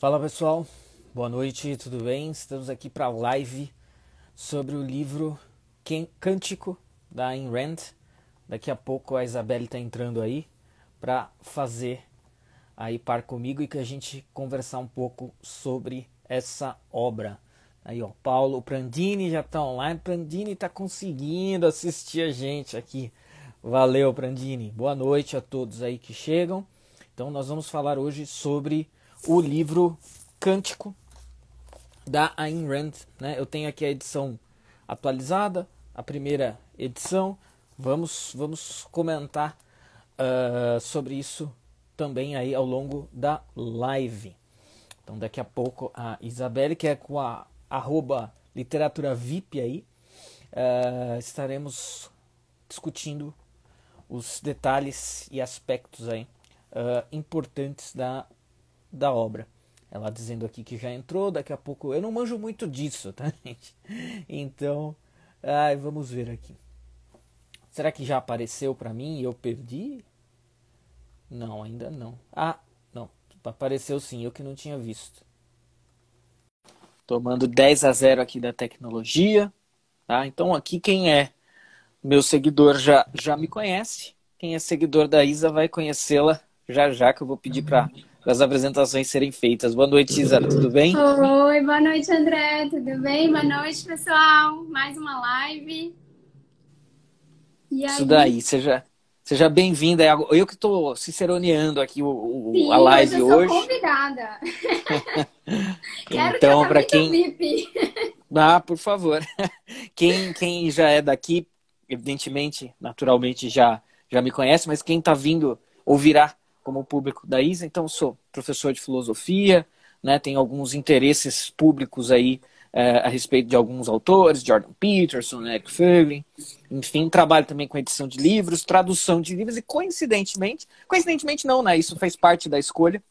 Fala pessoal, boa noite, tudo bem? Estamos aqui para a live sobre o livro Cântico da Ayn Rand. Daqui a pouco a Isabelle está entrando aí para fazer aí par comigo e que a gente conversar um pouco sobre essa obra. Aí ó, Paulo, o Prandini já está online, Prandini está conseguindo assistir a gente aqui. Valeu, Prandini. Boa noite a todos aí que chegam. Então nós vamos falar hoje sobre o livro Cântico da Ayn Rand, né? Eu tenho aqui a edição atualizada, a primeira edição. Vamos comentar sobre isso também aí ao longo da live. Então daqui a pouco a Isabelle, que é com a @literatura VIP aí, estaremos discutindo os detalhes e aspectos aí importantes da obra. Ela dizendo aqui que já entrou, daqui a pouco... Eu não manjo muito disso, tá, gente? Então, vamos ver aqui. Será que já apareceu pra mim e eu perdi? Não, ainda não. Ah, não. Apareceu sim, eu que não tinha visto. Tomando 10-0 aqui da tecnologia. Tá? Então aqui quem é meu seguidor já me conhece. Quem é seguidor da Isa vai conhecê-la já que eu vou pedir para as apresentações serem feitas. Boa noite, Isa, tudo bem? Oi, boa noite, André, tudo bem? Boa noite, pessoal. Mais uma live. E Isso aí? daí, seja bem-vinda. Eu que estou ciceroneando aqui a Sim, hoje live eu sou hoje. convidada. Quero Então, para tratamento quem... VIP. Por favor. Quem já é daqui, evidentemente, naturalmente já me conhece, mas quem está vindo ouvirá como público da Isa. Então, eu sou professor de filosofia, né, tenho alguns interesses públicos aí a respeito de alguns autores, Jordan Peterson, Eric Feiglin, enfim, trabalho também com edição de livros, tradução de livros e coincidentemente não, né, isso faz parte da escolha,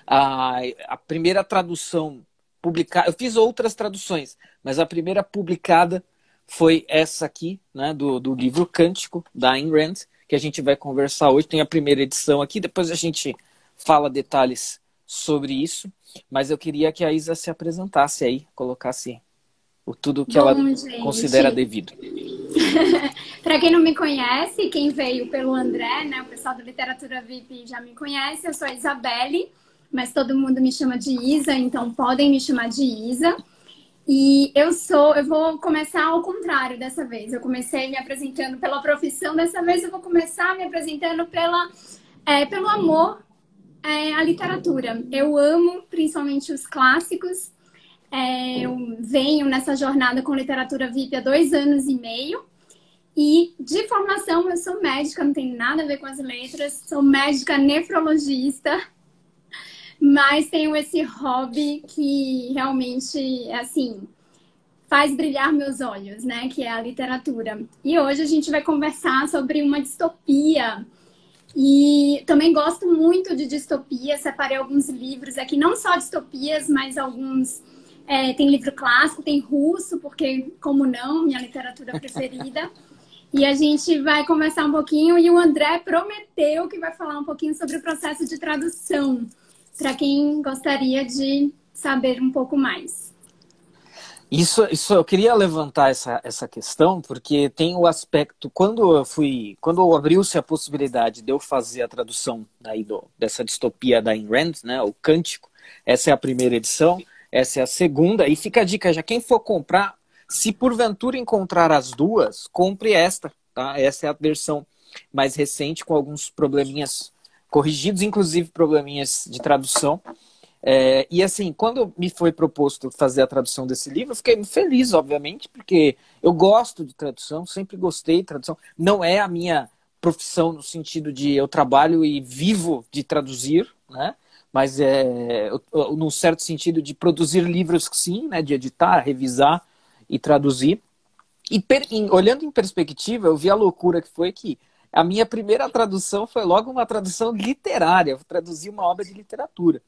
a primeira tradução publicada, eu fiz outras traduções, mas a primeira publicada foi essa aqui, né, do livro Cântico, da Ayn Rand, que a gente vai conversar hoje. Tem a primeira edição aqui, depois a gente fala detalhes sobre isso, mas eu queria que a Isa se apresentasse aí, colocasse tudo que ela Bom, considera gente, devido. para quem não me conhece, quem veio pelo André, né, o pessoal da Literatura VIP já me conhece, eu sou a Isabelle, mas todo mundo me chama de Isa, então podem me chamar de Isa. E eu vou começar ao contrário dessa vez. Eu comecei me apresentando pela profissão, dessa vez eu vou começar me apresentando pelo amor à literatura. Eu amo principalmente os clássicos. Eu venho nessa jornada com literatura VIP há 2 anos e meio. E de formação eu sou médica, não tem nada a ver com as letras. Sou médica nefrologista. Mas tenho esse hobby que realmente, assim, faz brilhar meus olhos, né? Que é a literatura. E hoje a gente vai conversar sobre uma distopia. E também gosto muito de distopia. Separei alguns livros aqui, não só distopias, mas alguns... tem livro clássico, tem russo, porque, como não, minha literatura preferida. E a gente vai conversar um pouquinho. E o André prometeu que vai falar um pouquinho sobre o processo de tradução, para quem gostaria de saber um pouco mais. Isso eu queria levantar essa questão, porque tem o aspecto, quando abriu-se a possibilidade de eu fazer a tradução aí dessa distopia da Ayn Rand, né, o Cântico, essa é a primeira edição, essa é a segunda, e fica a dica, já quem for comprar, se porventura encontrar as duas, compre esta, tá? Essa é a versão mais recente, com alguns probleminhas corrigidos, inclusive probleminhas de tradução. E assim, quando me foi proposto fazer a tradução desse livro, eu fiquei feliz, obviamente, porque eu gosto de tradução, sempre gostei de tradução. Não é a minha profissão no sentido de eu trabalho e vivo de traduzir, né? Mas num certo sentido de produzir livros, sim, né? De editar, revisar e traduzir. E olhando em perspectiva, eu vi a loucura que foi que a minha primeira tradução foi logo uma tradução literária. Eu traduzi uma obra de literatura.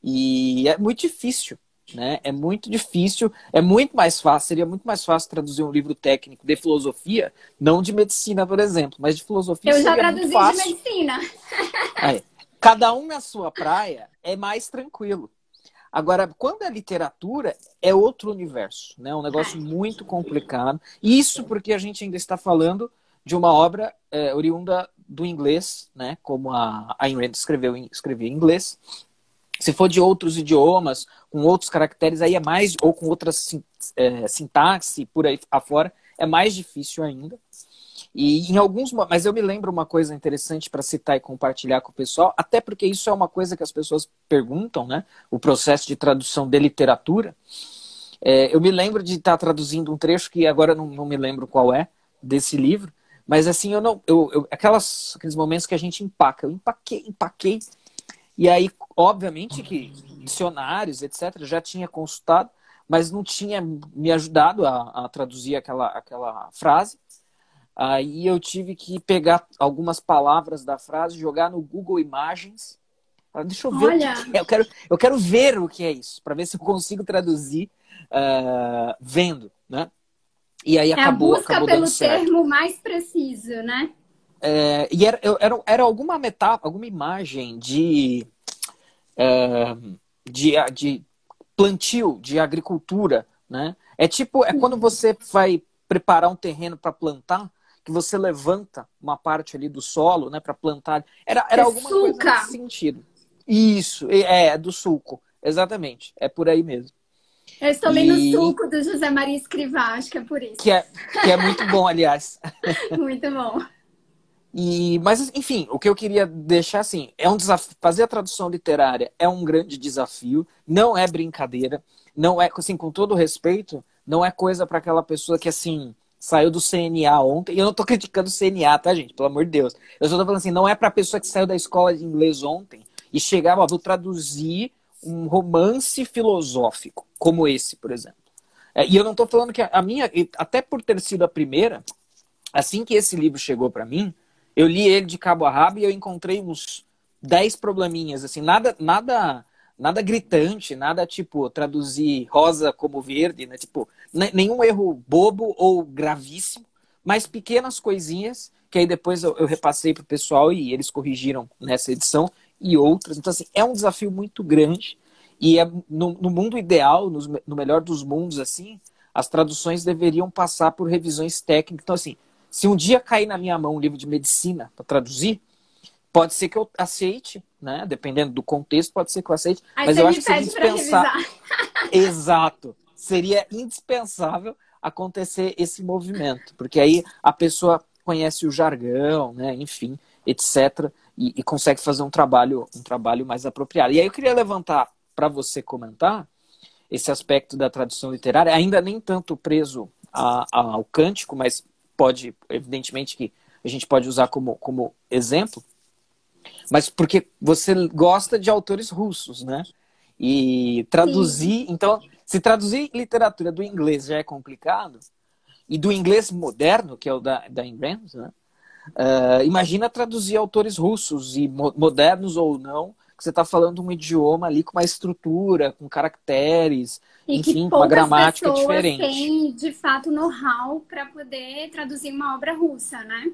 E é muito difícil, né? É muito difícil, é muito mais fácil, seria muito mais fácil traduzir um livro técnico de filosofia, não de medicina, por exemplo, mas de filosofia Eu já seria muito traduzi de fácil. medicina. Aí, cada um na sua praia é mais tranquilo. Agora, quando é literatura, é outro universo, né? Um negócio muito complicado. Isso porque a gente ainda está falando de uma obra oriunda do inglês, né? Como a Ayn Rand escreveu em inglês. Se for de outros idiomas, com outros caracteres, aí é mais, ou com outras sintaxe, por aí afora, é mais difícil ainda. E em alguns, mas eu me lembro uma coisa interessante para citar e compartilhar com o pessoal, até porque isso é uma coisa que as pessoas perguntam, né? O processo de tradução de literatura. Eu me lembro de estar traduzindo um trecho que agora não me lembro qual é, desse livro, mas assim, aqueles momentos que a gente empaca. Eu empaquei. E aí, obviamente que dicionários, etc., já tinha consultado, mas não tinha me ajudado a traduzir aquela frase. Aí eu tive que pegar algumas palavras da frase, jogar no Google Imagens. Deixa eu ver o que é. Eu quero ver o que é isso, para ver se eu consigo traduzir vendo, né? E aí acabou a busca pelo certo. termo mais preciso, né? E era alguma alguma imagem de plantio, de agricultura, né? É quando você vai preparar um terreno para plantar, que você levanta uma parte ali do solo, né, para plantar. Era alguma coisa nesse sentido. Isso, do sulco, exatamente. É por aí mesmo. Eu estou lendo o Sulco do José Maria Escrivá, acho que é por isso. Que é muito bom, aliás. Muito bom. Mas, enfim, o que eu queria deixar assim, é um desafio. Fazer a tradução literária é um grande desafio, não é brincadeira, não é, assim, com todo respeito, não é coisa para aquela pessoa que, assim, saiu do CNA ontem. E eu não tô criticando o CNA, tá, gente? Pelo amor de Deus. Eu só tô falando assim, não é pra pessoa que saiu da escola de inglês ontem e chegar, vou traduzir um romance filosófico, como esse, por exemplo. E eu não tô falando que a minha, até por ter sido a primeira, assim que esse livro chegou pra mim, eu li ele de cabo a rabo e eu encontrei uns 10 probleminhas, assim, nada gritante, nada tipo traduzir rosa como verde, né? Tipo, nenhum erro bobo ou gravíssimo, mas pequenas coisinhas que aí depois eu repassei pro pessoal e eles corrigiram nessa edição e outras. Então, assim, é um desafio muito grande e no mundo ideal, no melhor dos mundos, assim, as traduções deveriam passar por revisões técnicas. Então, assim, se um dia cair na minha mão um livro de medicina para traduzir, pode ser que eu aceite, né? Dependendo do contexto, pode ser que eu aceite. Aí mas você eu me acho que seria pede para indispensável. Exato. Seria indispensável acontecer esse movimento. Porque aí a pessoa conhece o jargão, né? Enfim, etc. E consegue fazer um trabalho mais apropriado. E aí eu queria levantar para você comentar esse aspecto da tradução literária, ainda nem tanto preso ao cântico, mas pode, evidentemente, que a gente pode usar como exemplo. Mas porque você gosta de autores russos, né? E traduzir... Sim. Então, se traduzir literatura do inglês já é complicado, e do inglês moderno, que é o da Ayn Rand, né? Imagina traduzir autores russos, e modernos ou não, que você está falando um idioma ali com uma estrutura, com caracteres, e enfim, com uma gramática diferente. E que tem, de fato, know-how para poder traduzir uma obra russa, né?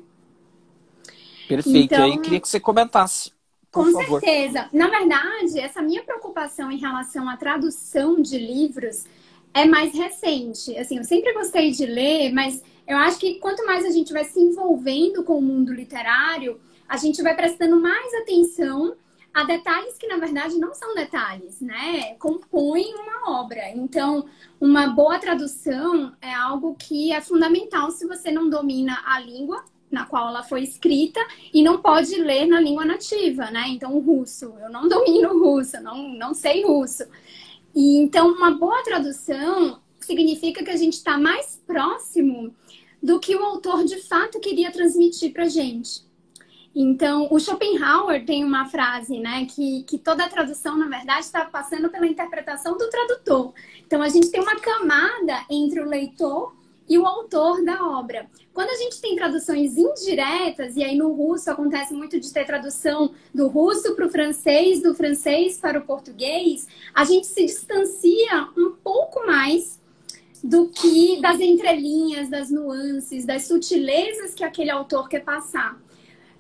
Perfeito. Então, aí eu queria que você comentasse. Com certeza. Na verdade, essa minha preocupação em relação à tradução de livros é mais recente. Assim, eu sempre gostei de ler, mas eu acho que quanto mais a gente vai se envolvendo com o mundo literário, a gente vai prestando mais atenção a detalhes que, na verdade, não são detalhes, né? Compõem uma obra. Então, uma boa tradução é algo que é fundamental se você não domina a língua na qual ela foi escrita e não pode ler na língua nativa, né? Então, o russo. Eu não domino russo, não sei russo. E, então, uma boa tradução significa que a gente está mais próximo do que o autor, de fato, queria transmitir para a gente. Então, o Schopenhauer tem uma frase, né, que toda a tradução, na verdade, está passando pela interpretação do tradutor. Então, a gente tem uma camada entre o leitor e o autor da obra. Quando a gente tem traduções indiretas, e aí no russo acontece muito de ter tradução do russo para o francês, do francês para o português, a gente se distancia um pouco mais do que das entrelinhas, das nuances, das sutilezas que aquele autor quer passar.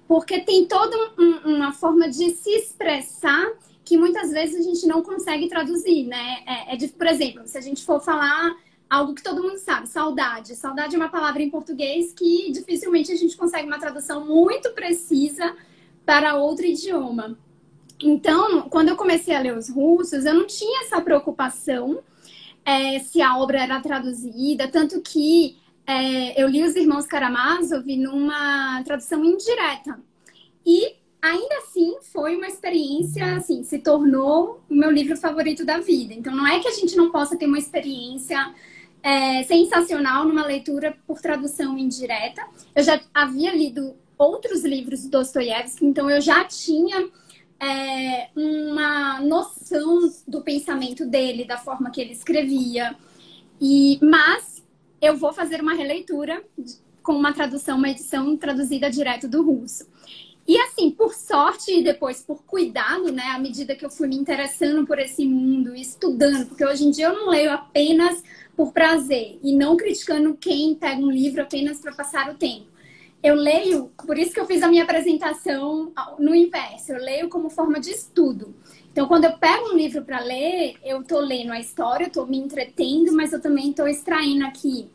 Porque tem toda uma forma de se expressar que muitas vezes a gente não consegue traduzir, né? Por exemplo, se a gente for falar algo que todo mundo sabe, saudade. Saudade é uma palavra em português que dificilmente a gente consegue uma tradução muito precisa para outro idioma. Então, quando eu comecei a ler os russos, eu não tinha essa preocupação se a obra era traduzida, tanto que eu li Os Irmãos Karamazov numa tradução indireta. E ainda assim foi uma experiência, assim, se tornou o meu livro favorito da vida. Então não é que a gente não possa ter uma experiência sensacional numa leitura por tradução indireta. Eu já havia lido outros livros do Dostoiévski, então eu já tinha uma noção do pensamento dele, da forma que ele escrevia. Mas eu vou fazer uma releitura com uma tradução, uma edição traduzida direto do russo. E assim, por sorte e depois por cuidado, né, à medida que eu fui me interessando por esse mundo, estudando, porque hoje em dia eu não leio apenas por prazer e não criticando quem pega um livro apenas para passar o tempo. Eu leio, por isso que eu fiz a minha apresentação no inverso, eu leio como forma de estudo. Então, quando eu pego um livro para ler, eu estou lendo a história, estou me entretendo, mas eu também estou extraindo aqui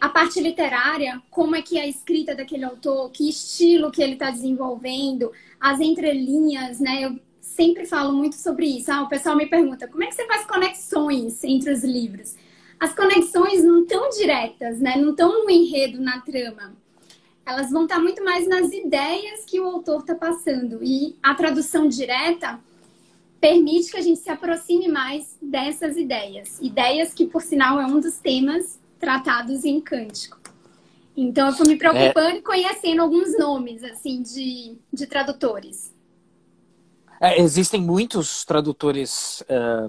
a parte literária, como é que é a escrita daquele autor, que estilo que ele está desenvolvendo, as entrelinhas, né? Eu sempre falo muito sobre isso. O pessoal me pergunta, como é que você faz conexões entre os livros? As conexões não estão diretas, né? Não estão no enredo, na trama. Elas vão estar muito mais nas ideias que o autor está passando. E a tradução direta permite que a gente se aproxime mais dessas ideias. Ideias que, por sinal, é um dos temas tratados em Cântico. Então, eu fui me preocupando e conhecendo alguns nomes, assim, de tradutores. Existem muitos tradutores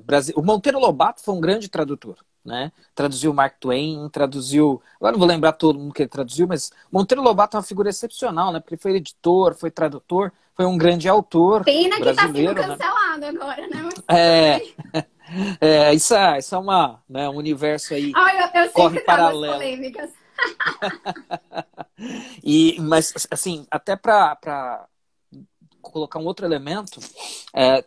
brasileiros. O Monteiro Lobato foi um grande tradutor, né? Traduziu Mark Twain, traduziu... Agora não vou lembrar todo mundo que ele traduziu, mas Monteiro Lobato é uma figura excepcional, né? Porque ele foi editor, foi tradutor, foi um grande autor Pena que está sendo brasileiro, cancelado, né? Agora, né? Isso é um universo aí, eu corre sempre trago as paralelo. polêmicas. Mas, assim, até para colocar um outro elemento,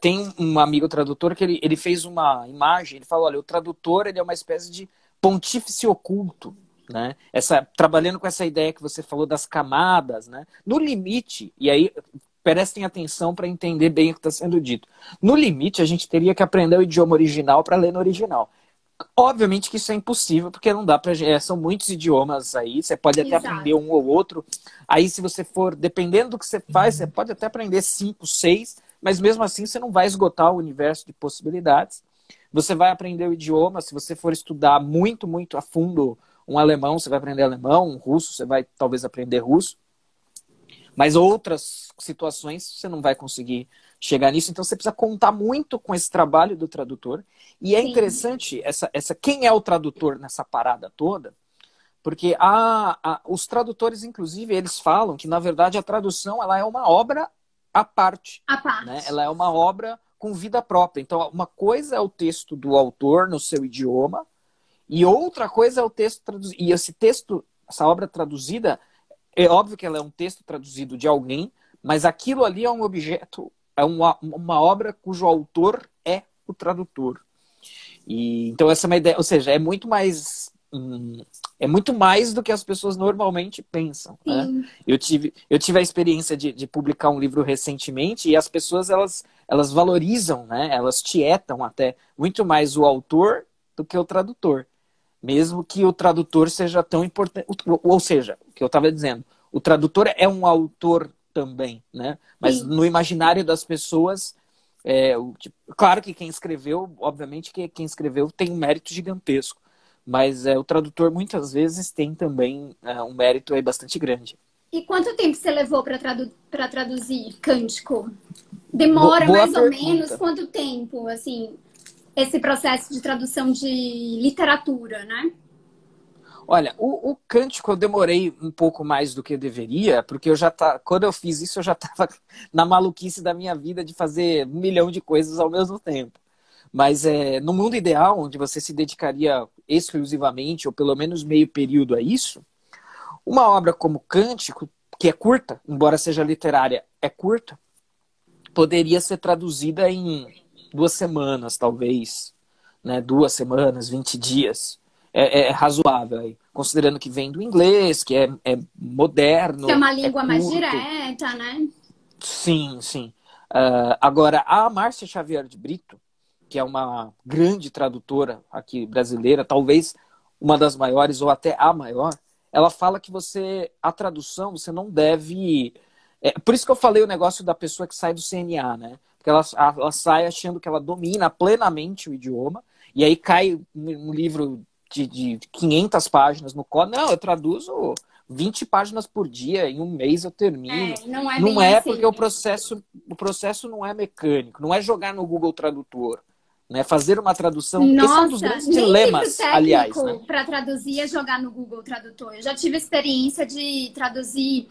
tem um amigo tradutor que ele fez uma imagem, ele falou, olha, o tradutor ele é uma espécie de pontífice oculto, né? Trabalhando com essa ideia que você falou das camadas, né? No limite, e aí prestem atenção para entender bem o que está sendo dito. No limite, a gente teria que aprender o idioma original para ler no original. Obviamente que isso é impossível, porque não dá para... são muitos idiomas aí, você pode até aprender um ou outro. Aí, se você for, dependendo do que você faz, você pode até aprender 5, 6, mas mesmo assim você não vai esgotar o universo de possibilidades. Você vai aprender o idioma, se você for estudar muito, muito a fundo um alemão, você vai aprender alemão, um russo, você vai talvez aprender russo. Mas outras situações você não vai conseguir chegar nisso. Então você precisa contar muito com esse trabalho do tradutor. E é interessante quem é o tradutor nessa parada toda, porque os tradutores, inclusive, eles falam que, na verdade, a tradução ela é uma obra à parte. Né? Ela é uma obra com vida própria. Então, uma coisa é o texto do autor no seu idioma, e outra coisa é o texto traduzido. E esse texto, essa obra traduzida, é óbvio que ela é um texto traduzido de alguém, mas aquilo ali é um objeto, é uma obra cujo autor é o tradutor. E, então essa é uma ideia, ou seja, é muito mais do que as pessoas normalmente pensam. Né? Eu tive a experiência de publicar um livro recentemente e as pessoas elas valorizam, né? Elas tietam até muito mais o autor do que o tradutor. Mesmo que o tradutor seja tão importante. Ou seja, o que eu estava dizendo, o tradutor é um autor também, né? Mas no imaginário das pessoas, claro que quem escreveu, obviamente que quem escreveu tem um mérito gigantesco. Mas o tradutor muitas vezes tem também um mérito aí bastante grande. E quanto tempo você levou para traduzir Cântico? Demora mais ou menos quanto tempo, assim, esse processo de tradução de literatura, né? Olha, o Cântico eu demorei um pouco mais do que eu deveria, porque quando eu fiz isso eu já estava na maluquice da minha vida de fazer 1 milhão de coisas ao mesmo tempo. Mas no mundo ideal, onde você se dedicaria exclusivamente, ou pelo menos meio período a isso, uma obra como Cântico, que é curta, embora seja literária, é curta, poderia ser traduzida em 2 semanas, talvez, né? 2 semanas, 20 dias. É razoável aí, considerando que vem do inglês, que é moderno, Que é uma é língua mais curto. direta, né? Sim, sim. Agora, a Márcia Xavier de Brito, que é uma grande tradutora aqui brasileira, talvez uma das maiores ou até a maior, ela fala que a tradução, você não deve... por isso que eu falei o negócio da pessoa que sai do CNA, né? Porque ela sai achando que ela domina plenamente o idioma, e aí cai um livro de 500 páginas no código. Não, eu traduzo 20 páginas por dia, em um mês eu termino. Não é Não bem é assim. porque o processo não é mecânico, não é jogar no Google Tradutor, né? Fazer uma tradução. Esse é um dos Nossa, grandes nem dilemas, livro aliás, técnico né? para traduzir é jogar no Google Tradutor. Eu já tive a experiência de traduzir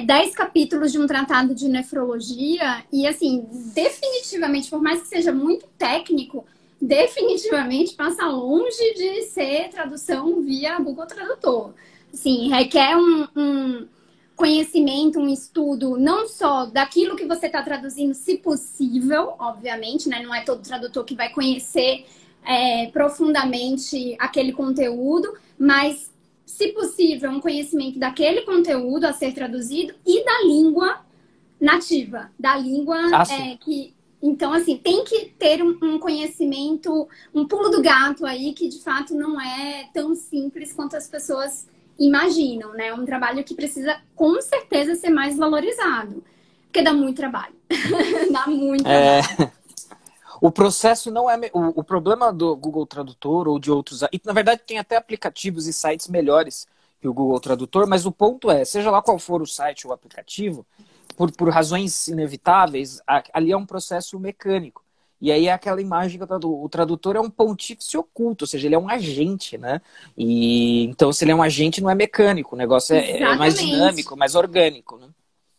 10 capítulos de um tratado de nefrologia e, assim, definitivamente, por mais que seja muito técnico, definitivamente passa longe de ser tradução via Google Tradutor. Assim, requer um conhecimento, um estudo, não só daquilo que você está traduzindo, se possível, obviamente, né? Não é todo tradutor que vai conhecer profundamente aquele conteúdo, mas, se possível, um conhecimento daquele conteúdo a ser traduzido e da língua nativa, da língua que... Então, assim, tem que ter um conhecimento, um pulo do gato aí, que de fato não é tão simples quanto as pessoas imaginam, né? É um trabalho que precisa, com certeza, ser mais valorizado. Porque dá muito trabalho. Dá muito trabalho. O processo não é... O problema do Google Tradutor ou de outros... E, na verdade, tem até aplicativos e sites melhores que o Google Tradutor, mas o ponto é, seja lá qual for o site ou o aplicativo, por razões inevitáveis, ali é um processo mecânico. E aí é aquela imagem que o tradutor é um pontífice oculto, ou seja, ele é um agente, né? E então, se ele é um agente, não é mecânico, o negócio é mais dinâmico, mais orgânico, né?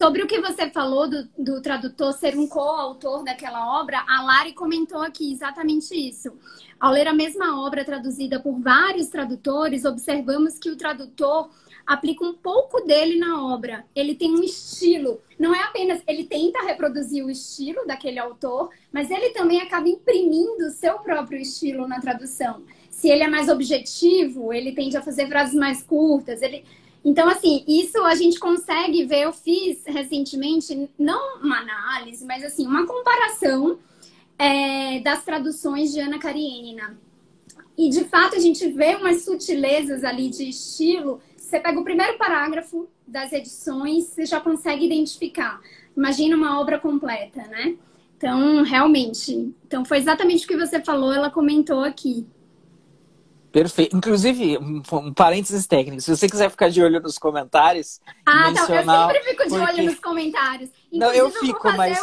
Sobre o que você falou do tradutor ser um coautor daquela obra, a Lari comentou aqui exatamente isso. Ao ler a mesma obra traduzida por vários tradutores, observamos que o tradutor aplica um pouco dele na obra. Ele tem um estilo. Não é apenas... Ele tenta reproduzir o estilo daquele autor, mas ele também acaba imprimindo o seu próprio estilo na tradução. Se ele é mais objetivo, ele tende a fazer frases mais curtas. Então, assim, isso a gente consegue ver. Eu fiz recentemente, não uma análise, mas assim, uma comparação das traduções de Ana Karenina. E, de fato, a gente vê umas sutilezas ali de estilo. Você pega o primeiro parágrafo das edições, você já consegue identificar. Imagina uma obra completa, né? Então, realmente. Então, foi exatamente o que você falou, ela comentou aqui. Perfeito. Inclusive, um parênteses técnico, se você quiser ficar de olho nos comentários... mencionar, eu sempre fico de olho nos comentários. Inclusive, não, eu fico, vou fazer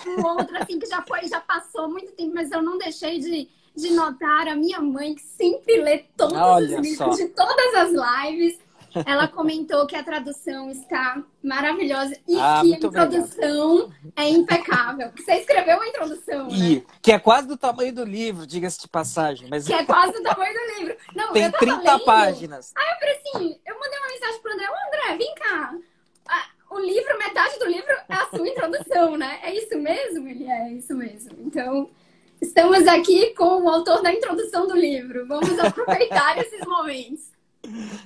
um outro, assim, que já passou muito tempo, mas eu não deixei de notar a minha mãe, que sempre lê todos os livros de todas as lives. Ela comentou que a tradução está maravilhosa e que a introdução é impecável. Que você escreveu uma introdução, né? Que é quase do tamanho do livro, diga-se de passagem. Mas... Que é quase do tamanho do livro. Não, tem 30 páginas. Aí eu falei assim, eu mandei uma mensagem pro André. André, vem cá. O livro, metade do livro é a sua introdução, né? É isso mesmo? Ele é isso mesmo. Então, estamos aqui com o autor da introdução do livro. Vamos aproveitar esses momentos.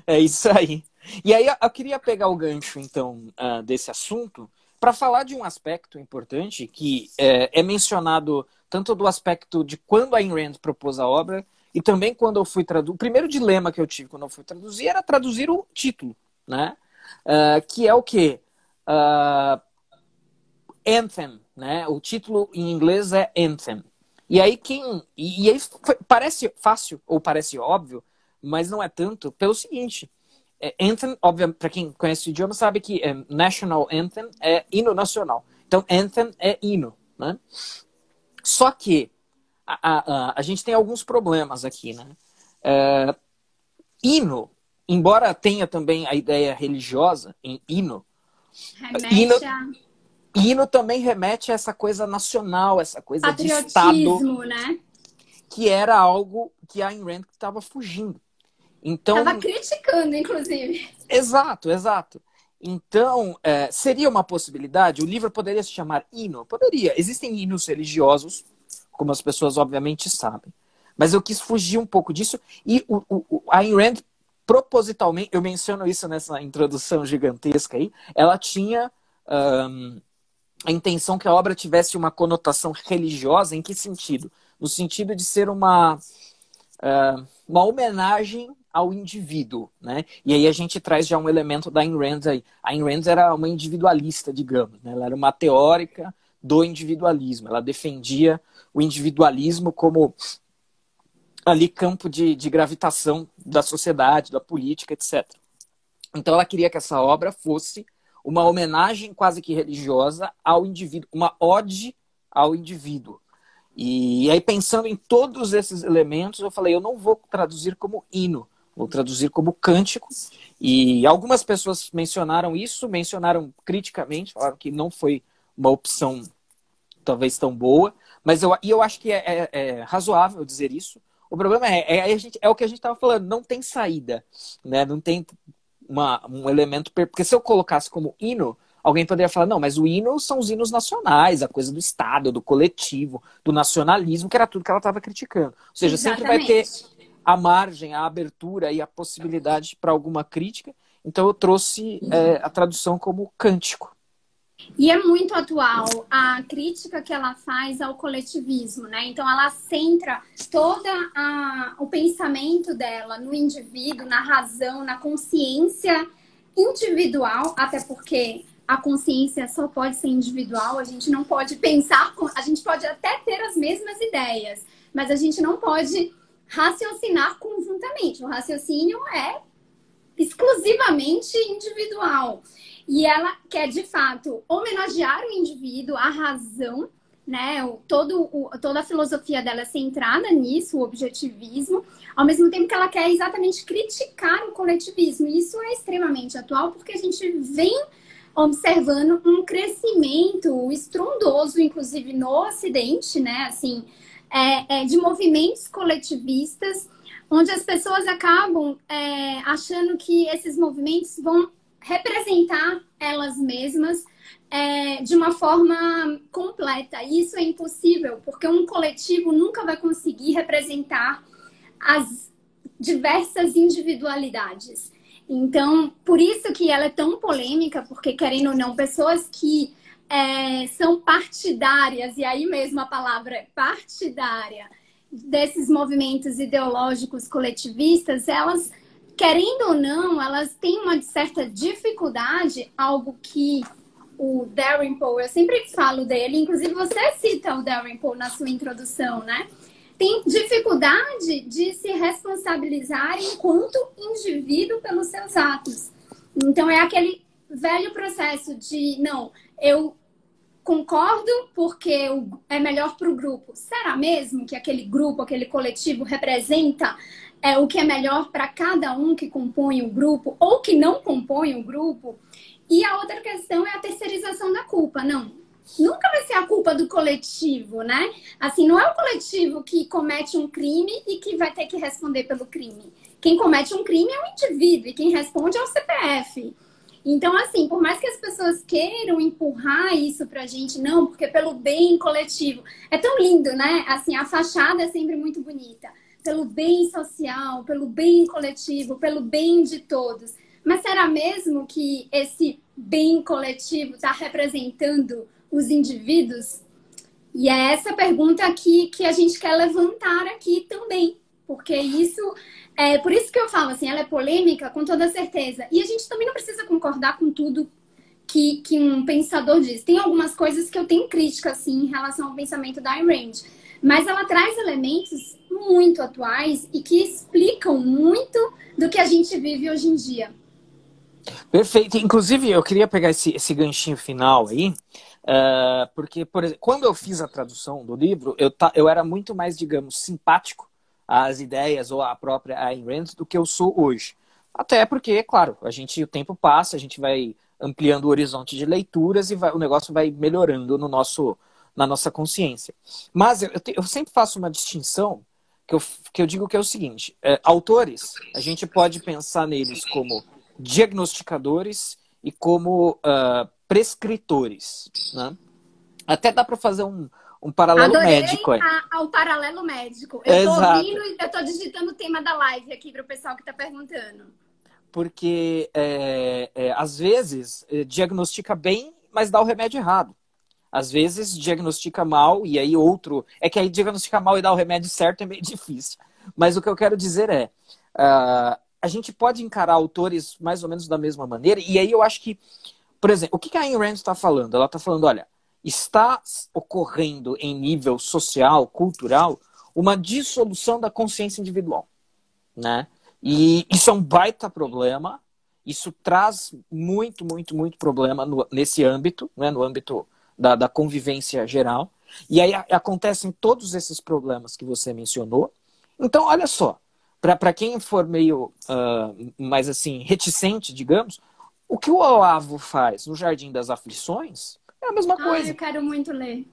É isso aí. E aí eu queria pegar o gancho, então, desse assunto para falar de um aspecto importante que é mencionado tanto do aspecto de quando a Ayn Rand propôs a obra e também quando eu fui traduzir. O primeiro dilema que eu tive quando eu fui traduzir era traduzir o título, né? Que é o quê? Anthem, né? O título em inglês é Anthem. E aí parece fácil ou parece óbvio, mas não é tanto, pelo seguinte, Anthem, obviamente, para quem conhece o idioma, sabe que National Anthem é hino nacional. Então, Anthem é hino, né? Só que a gente tem alguns problemas aqui, né? Hino, embora tenha também a ideia religiosa em hino, hino também remete a essa coisa nacional, essa coisa de Estado, né? Que era algo que a Ayn Rand estava fugindo. Então, estava criticando, inclusive. Exato. Então, seria uma possibilidade? O livro poderia se chamar hino? Poderia. Existem hinos religiosos, como as pessoas obviamente sabem. Mas eu quis fugir um pouco disso. E a Ayn Rand, propositalmente, eu menciono isso nessa introdução gigantesca aí, ela tinha a intenção que a obra tivesse uma conotação religiosa. Em que sentido? No sentido de ser uma homenagem ao indivíduo, né? E aí a gente traz já um elemento da Ayn Rand aí. A Ayn Rand era uma individualista, digamos, né? Ela era uma teórica do individualismo. Ela defendia o individualismo como ali campo de gravitação da sociedade, da política, etc. Então ela queria que essa obra fosse uma homenagem quase que religiosa ao indivíduo, uma ode ao indivíduo. E aí, pensando em todos esses elementos, eu falei, eu não vou traduzir como hino, vou traduzir como cântico. E algumas pessoas mencionaram isso, mencionaram criticamente, falaram que não foi uma opção talvez tão boa, mas eu acho que é razoável dizer isso. O problema é o que a gente estava falando, não tem saída, né? Não tem um elemento... Porque se eu colocasse como hino, alguém poderia falar, não, mas o hino são os hinos nacionais, a coisa do Estado, do coletivo, do nacionalismo, que era tudo que ela estava criticando. Ou seja, Exatamente. sempre vai ter a margem, a abertura e a possibilidade para alguma crítica. Então eu trouxe a tradução como cântico. E é muito atual a crítica que ela faz ao coletivismo, né? Então ela centra todo o pensamento dela no indivíduo, na razão, na consciência individual, até porque a consciência só pode ser individual, a gente não pode pensar, a gente pode até ter as mesmas ideias, mas a gente não pode raciocinar conjuntamente. O raciocínio é exclusivamente individual. E ela quer, de fato, homenagear o indivíduo, a razão, né? Toda a filosofia dela é centrada nisso, o objetivismo, ao mesmo tempo que ela quer exatamente criticar o coletivismo. E isso é extremamente atual, porque a gente vem observando um crescimento estrondoso, inclusive no Ocidente, né? Assim, de movimentos coletivistas, onde as pessoas acabam achando que esses movimentos vão representar elas mesmas de uma forma completa. E isso é impossível, porque um coletivo nunca vai conseguir representar as diversas individualidades. Então, por isso que ela é tão polêmica, porque, querendo ou não, pessoas que são partidárias, e aí mesmo a palavra é partidária, desses movimentos ideológicos coletivistas, elas, querendo ou não, elas têm uma certa dificuldade, algo que o Dalrymple, eu sempre falo dele, inclusive você cita o Dalrymple na sua introdução, né? Tem dificuldade de se responsabilizar enquanto indivíduo pelos seus atos. Então é aquele velho processo de, não, eu concordo porque é melhor para o grupo. Será mesmo que aquele grupo, aquele coletivo representa o que é melhor para cada um que compõe o grupo ou que não compõe o grupo? E a outra questão é a terceirização da culpa. Não, nunca vai ser a culpa do coletivo, né? Assim, não é o coletivo que comete um crime e que vai ter que responder pelo crime. Quem comete um crime é o indivíduo e quem responde é o CPF. Então, assim, por mais que as pessoas queiram empurrar isso pra gente, não, porque pelo bem coletivo. É tão lindo, né? Assim, a fachada é sempre muito bonita. Pelo bem social, pelo bem coletivo, pelo bem de todos. Mas será mesmo que esse bem coletivo está representando os indivíduos? E é essa pergunta que a gente quer levantar aqui também. Porque isso, por isso que eu falo assim, ela é polêmica com toda certeza. E a gente também não precisa concordar com tudo que um pensador diz. Tem algumas coisas que eu tenho crítica, assim, em relação ao pensamento da Ayn Rand. Mas ela traz elementos muito atuais e que explicam muito do que a gente vive hoje em dia. Perfeito. Inclusive, eu queria pegar esse ganchinho final aí, porque, por exemplo, quando eu fiz a tradução do livro, eu era muito mais, digamos, simpático às ideias ou à própria Ayn Rand do que eu sou hoje. Até porque, claro, o tempo passa, a gente vai ampliando o horizonte de leituras e o negócio vai melhorando na nossa consciência. Mas eu sempre faço uma distinção que eu digo que é o seguinte: autores, a gente pode pensar neles como diagnosticadores e como prescritores, né? Até dá para fazer um paralelo Adorei médico aí. o paralelo médico. Eu tô Exato. ouvindo e eu tô digitando o tema da live aqui para o pessoal que está perguntando. Porque, às vezes, diagnostica bem, mas dá o remédio errado. Às vezes, diagnostica mal, e aí outro... É que aí diagnostica mal e dá o remédio certo é meio difícil. Mas o que eu quero dizer é... a gente pode encarar autores mais ou menos da mesma maneira, e aí eu acho que... Por exemplo, o que a Ayn Rand está falando? Ela está falando, olha, está ocorrendo em nível social, cultural, uma dissolução da consciência individual, né? E isso é um baita problema, isso traz muito, muito, muito problema nesse âmbito, né? No âmbito da convivência geral. E aí acontecem todos esses problemas que você mencionou. Então, olha só, para quem for meio mais assim, reticente, digamos, o que o Olavo faz no Jardim das Aflições é a mesma coisa. Eu quero muito ler.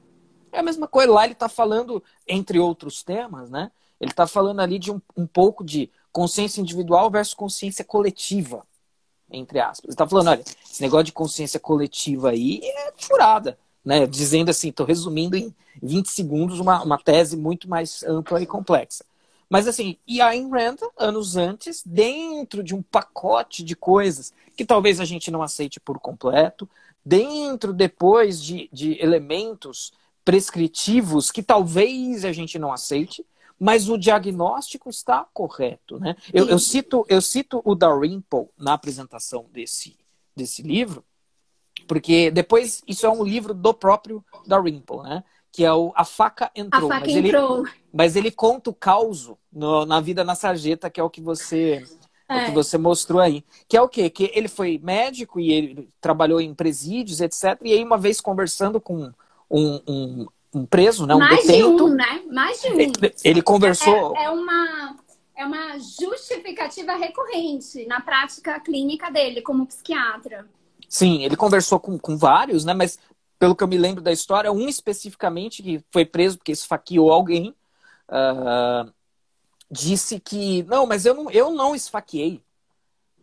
É a mesma coisa. Lá ele está falando, entre outros temas, né? Ele está falando ali de um pouco de consciência individual versus consciência coletiva, entre aspas. Ele está falando, olha, esse negócio de consciência coletiva aí é furada, né? Dizendo assim, estou resumindo em 20 segundos uma tese muito mais ampla e complexa. Mas assim, e a Ayn Rand, anos antes, dentro de um pacote de coisas que talvez a gente não aceite por completo, dentro depois de elementos prescritivos que talvez a gente não aceite, mas o diagnóstico está correto, né? Eu cito o Dalrymple na apresentação desse livro, porque depois isso é um livro do próprio Dalrymple, né? Que é A Faca Entrou. A Faca Entrou. Mas ele conta o caos na Vida na Sarjeta, que é o que você mostrou aí. Que é o quê? Que ele foi médico e ele trabalhou em presídios, etc. E aí uma vez conversando com um preso, né? Mais detento. De um, né? Mais de um. Ele conversou... É uma justificativa recorrente na prática clínica dele como psiquiatra. Sim, ele conversou com vários, né? Mas pelo que eu me lembro da história, um especificamente que foi preso porque esfaqueou alguém, disse que, não, mas eu não esfaqueei.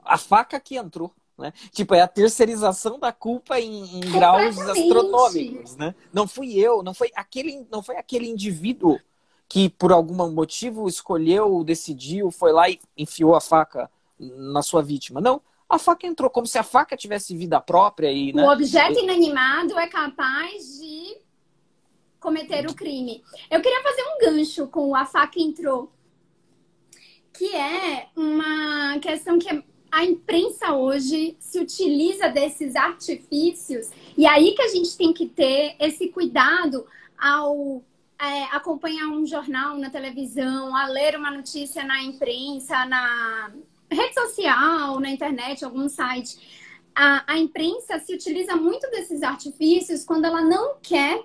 A faca que entrou. Né? Tipo, é a terceirização da culpa em graus astronômicos, né? Não fui eu, não foi aquele indivíduo que por algum motivo escolheu, decidiu, foi lá e enfiou a faca na sua vítima. Não, a faca entrou, como se a faca tivesse vida própria. E, né? O objeto inanimado é capaz de cometer o crime. Eu queria fazer um gancho com A Faca Entrou, que é uma questão que a imprensa hoje se utiliza desses artifícios, e aí que a gente tem que ter esse cuidado ao acompanhar um jornal na televisão, a ler uma notícia na imprensa, na rede social, na internet, algum site. A imprensa se utiliza muito desses artifícios quando ela não quer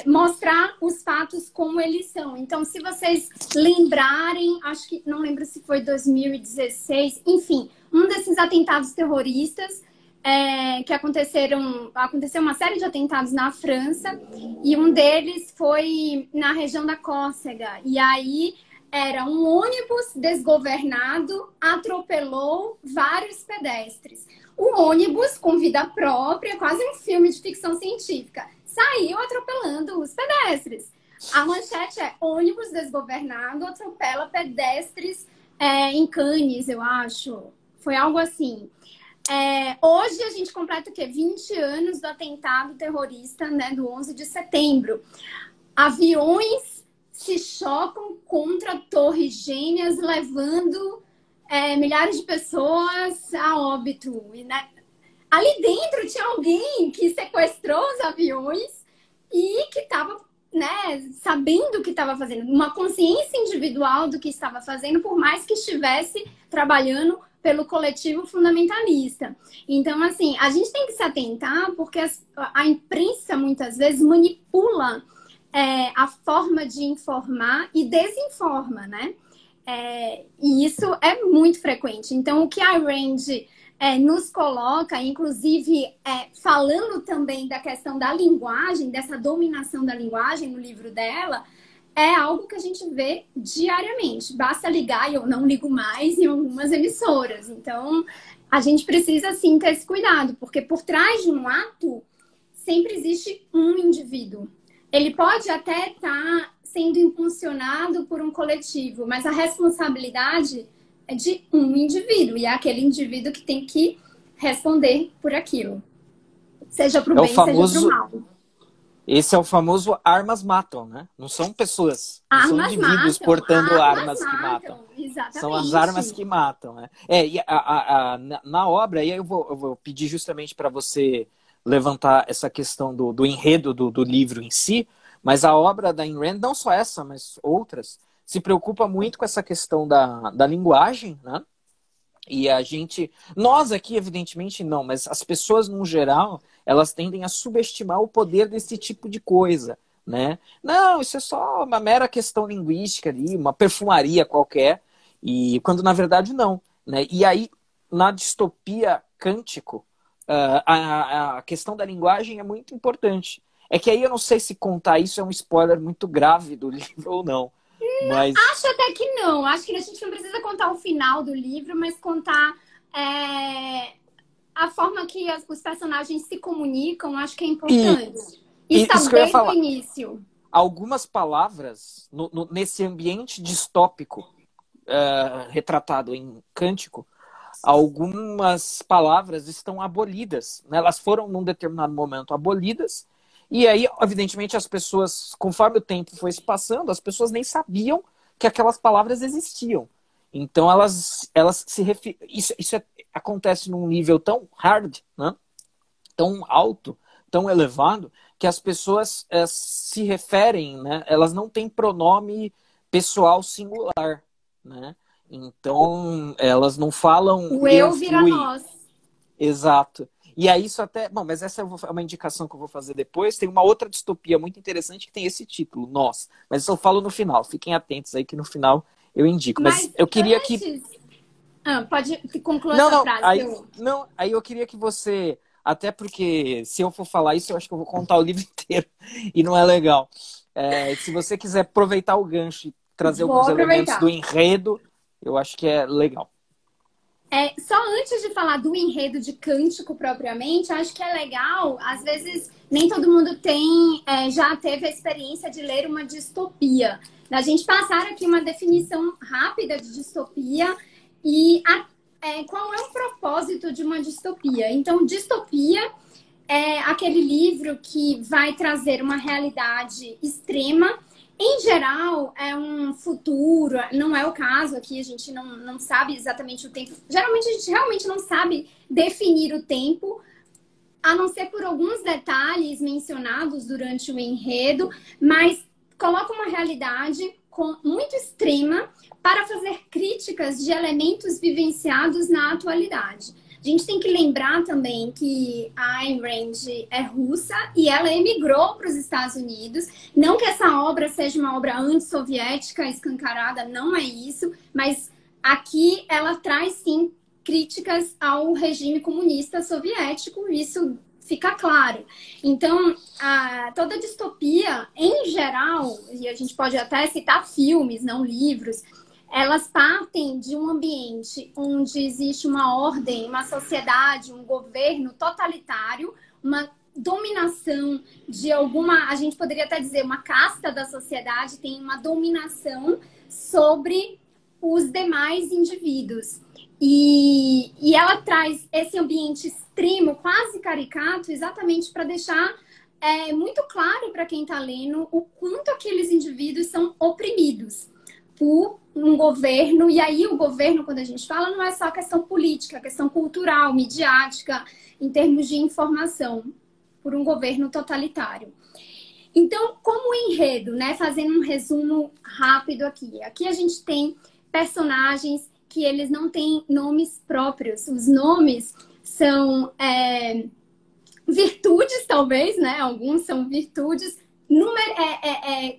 mostrar os fatos como eles são. Então, se vocês lembrarem, acho que, não lembro se foi 2016, enfim, um desses atentados terroristas que aconteceu uma série de atentados na França, e um deles foi na região da Córcega. E aí era um ônibus desgovernado, atropelou vários pedestres. O ônibus, com vida própria, quase um filme de ficção científica, saiu atropelando os pedestres. A manchete é: ônibus desgovernado atropela pedestres em Cannes, eu acho. Foi algo assim. Hoje a gente completa o quê? 20 anos do atentado terrorista, né, do 11 de setembro. Aviões se chocam contra torres gêmeas, levando milhares de pessoas a óbito. E, né, ali dentro tinha alguém que sequestrou os aviões e que estava, né, sabendo o que estava fazendo, uma consciência individual do que estava fazendo, por mais que estivesse trabalhando pelo coletivo fundamentalista. Então, assim, a gente tem que se atentar, porque a imprensa muitas vezes manipula a forma de informar e desinforma, né? E isso é muito frequente. Então, o que a Rand nos coloca, inclusive falando também da questão da linguagem, dessa dominação da linguagem no livro dela, é algo que a gente vê diariamente. Basta ligar, e eu não ligo mais em algumas emissoras. Então, a gente precisa, sim, ter esse cuidado, porque por trás de um ato, sempre existe um indivíduo. Ele pode até estar sendo impulsionado por um coletivo, mas a responsabilidade é de um indivíduo, e é aquele indivíduo que tem que responder por aquilo. Seja para o bem, seja para o mal. Esse é o famoso armas matam, né? Não são pessoas, não são indivíduos portando armas que matam. Exatamente. São as armas que matam, né? E na obra, aí eu vou pedir justamente para você levantar essa questão do enredo do livro em si, mas a obra da Ayn Rand, não só essa, mas outras, se preocupa muito com essa questão da linguagem, né? E nós aqui, evidentemente, não, mas as pessoas, no geral, elas tendem a subestimar o poder desse tipo de coisa, né? Não, isso é só uma mera questão linguística ali, uma perfumaria qualquer, e quando na verdade não, né? E aí, na distopia Cântico, a questão da linguagem é muito importante. É que aí eu não sei se contar isso é um spoiler muito grave do livro ou não. Mas... Acho até que não. Acho que a gente não precisa contar o final do livro, mas contar a forma que os personagens se comunicam, acho que é importante. Isso está desde o início. Algumas palavras, nesse ambiente distópico retratado em Cântico, algumas palavras estão abolidas, né? Elas foram, num determinado momento, abolidas. E aí, evidentemente, as pessoas, conforme o tempo foi se passando, as pessoas nem sabiam que aquelas palavras existiam. Então, elas se isso acontece num nível tão hard, né? Tão alto, tão elevado, que as pessoas se referem, né? Elas não têm pronome pessoal singular, né? Então, elas não falam... O eu vira nós. Exato. E aí isso até... Bom, mas essa é uma indicação que eu vou fazer depois. Tem uma outra distopia muito interessante que tem esse título, Nós. Mas isso eu falo no final. Fiquem atentos aí que no final eu indico. Mas eu queria que... pode concluir essa frase. Aí eu queria que você... Até porque se eu for falar isso, eu acho que eu vou contar o livro inteiro. E não é legal. Se você quiser aproveitar o gancho e trazer alguns elementos do enredo, eu acho que é legal. Só antes de falar do enredo de Cântico propriamente, acho que é legal, às vezes nem todo mundo já teve a experiência de ler uma distopia. A gente passar aqui uma definição rápida de distopia e qual é o propósito de uma distopia. Então, distopia é aquele livro que vai trazer uma realidade extrema. Em geral, é um futuro, não é o caso aqui, a gente não sabe exatamente o tempo. Geralmente, a gente realmente não sabe definir o tempo, a não ser por alguns detalhes mencionados durante o enredo, mas coloca uma realidade muito extrema para fazer críticas de elementos vivenciados na atualidade. A gente tem que lembrar também que a Ayn Rand é russa e ela emigrou para os Estados Unidos. Não que essa obra seja uma obra antissoviética escancarada, não é isso, mas aqui ela traz sim críticas ao regime comunista soviético, isso fica claro. Então, toda distopia, em geral, e a gente pode até citar filmes, não livros, elas partem de um ambiente onde existe uma ordem, uma sociedade, um governo totalitário, uma dominação de a gente poderia até dizer, uma casta da sociedade tem uma dominação sobre os demais indivíduos. E ela traz esse ambiente extremo, quase caricato, exatamente para deixar muito claro para quem está lendo o quanto aqueles indivíduos são oprimidos por um governo, e aí o governo, quando a gente fala, não é só questão política, é questão cultural, midiática, em termos de informação, por um governo totalitário. Então, como enredo, né, fazendo um resumo rápido aqui. Aqui a gente tem personagens que eles não têm nomes próprios. Os nomes são virtudes, talvez, né? Alguns são virtudes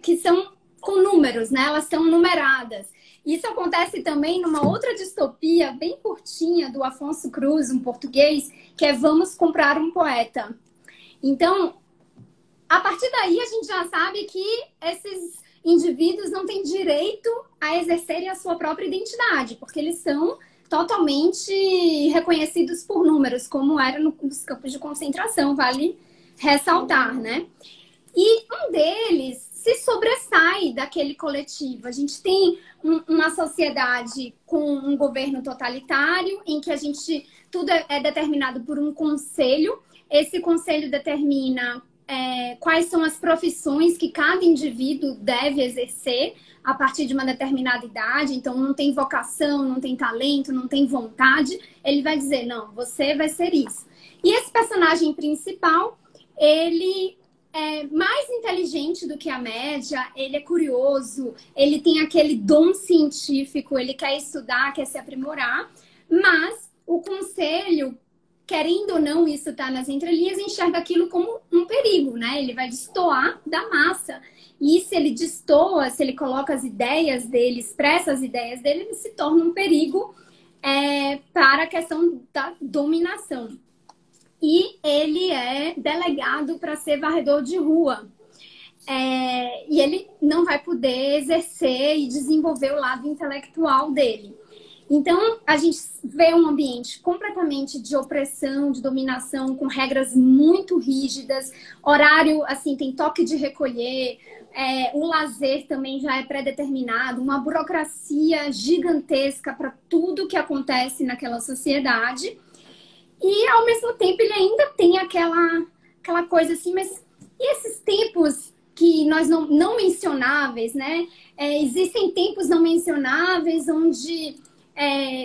que são com números, né? Elas são numeradas. Isso acontece também numa outra distopia bem curtinha do Afonso Cruz, um português, que é Vamos Comprar um Poeta. Então, a partir daí a gente já sabe que indivíduos não têm direito a exercerem a sua própria identidade, porque eles são totalmente reconhecidos por números, como era nos campos de concentração, vale ressaltar, né? E um deles se sobressai daquele coletivo. A gente tem uma sociedade com um governo totalitário, em que tudo é determinado por um conselho. Esse conselho determina quais são as profissões que cada indivíduo deve exercer a partir de uma determinada idade. Então, não tem vocação, não tem talento, não tem vontade. Ele vai dizer, não, você vai ser isso. E esse personagem principal, ele é mais inteligente do que a média, ele é curioso, ele tem aquele dom científico, ele quer estudar, quer se aprimorar, mas o conselho, querendo ou não, isso está nas entrelinhas, enxerga aquilo como um perigo, né? Ele vai destoar da massa. E se ele destoa, se ele coloca as ideias dele, expressa as ideias dele, ele se torna um perigo para a questão da dominação. E ele é delegado para ser varredor de rua. E ele não vai poder exercer e desenvolver o lado intelectual dele. Então, a gente vê um ambiente completamente de opressão, de dominação, com regras muito rígidas, horário, assim, tem toque de recolher, o lazer também já é pré-determinado, uma burocracia gigantesca para tudo que acontece naquela sociedade. E, ao mesmo tempo, ele ainda tem aquela coisa assim, mas e esses tempos que nós não mencionáveis, né? Existem tempos não mencionáveis onde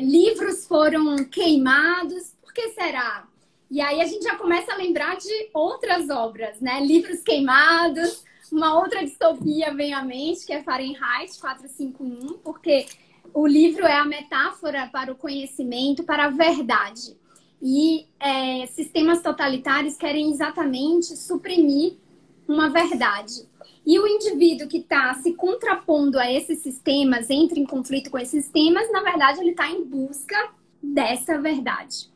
livros foram queimados, por que será? E aí a gente já começa a lembrar de outras obras, né? Livros queimados, uma outra distopia vem à mente, que é Fahrenheit 451, porque o livro é a metáfora para o conhecimento, para a verdade. E sistemas totalitários querem exatamente suprimir uma verdade. E o indivíduo que está se contrapondo a esses sistemas, entra em conflito com esses sistemas, na verdade ele está em busca dessa verdade.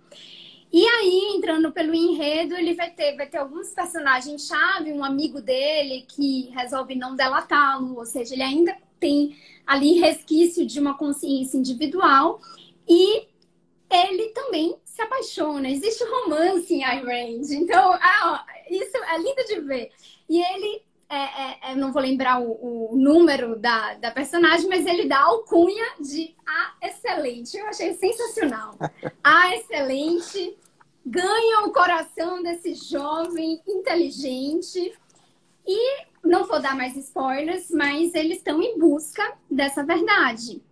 E aí, entrando pelo enredo, ele vai ter alguns personagens-chave, um amigo dele que resolve não delatá-lo, ou seja, ele ainda tem ali resquício de uma consciência individual e ele também se apaixona. Existe romance em Ayn Rand, então isso é lindo de ver. E ele, não vou lembrar o número da personagem, mas ele dá a alcunha de A Excelente. Eu achei sensacional. A Excelente ganha o coração desse jovem inteligente. E não vou dar mais spoilers, mas eles estão em busca dessa verdade.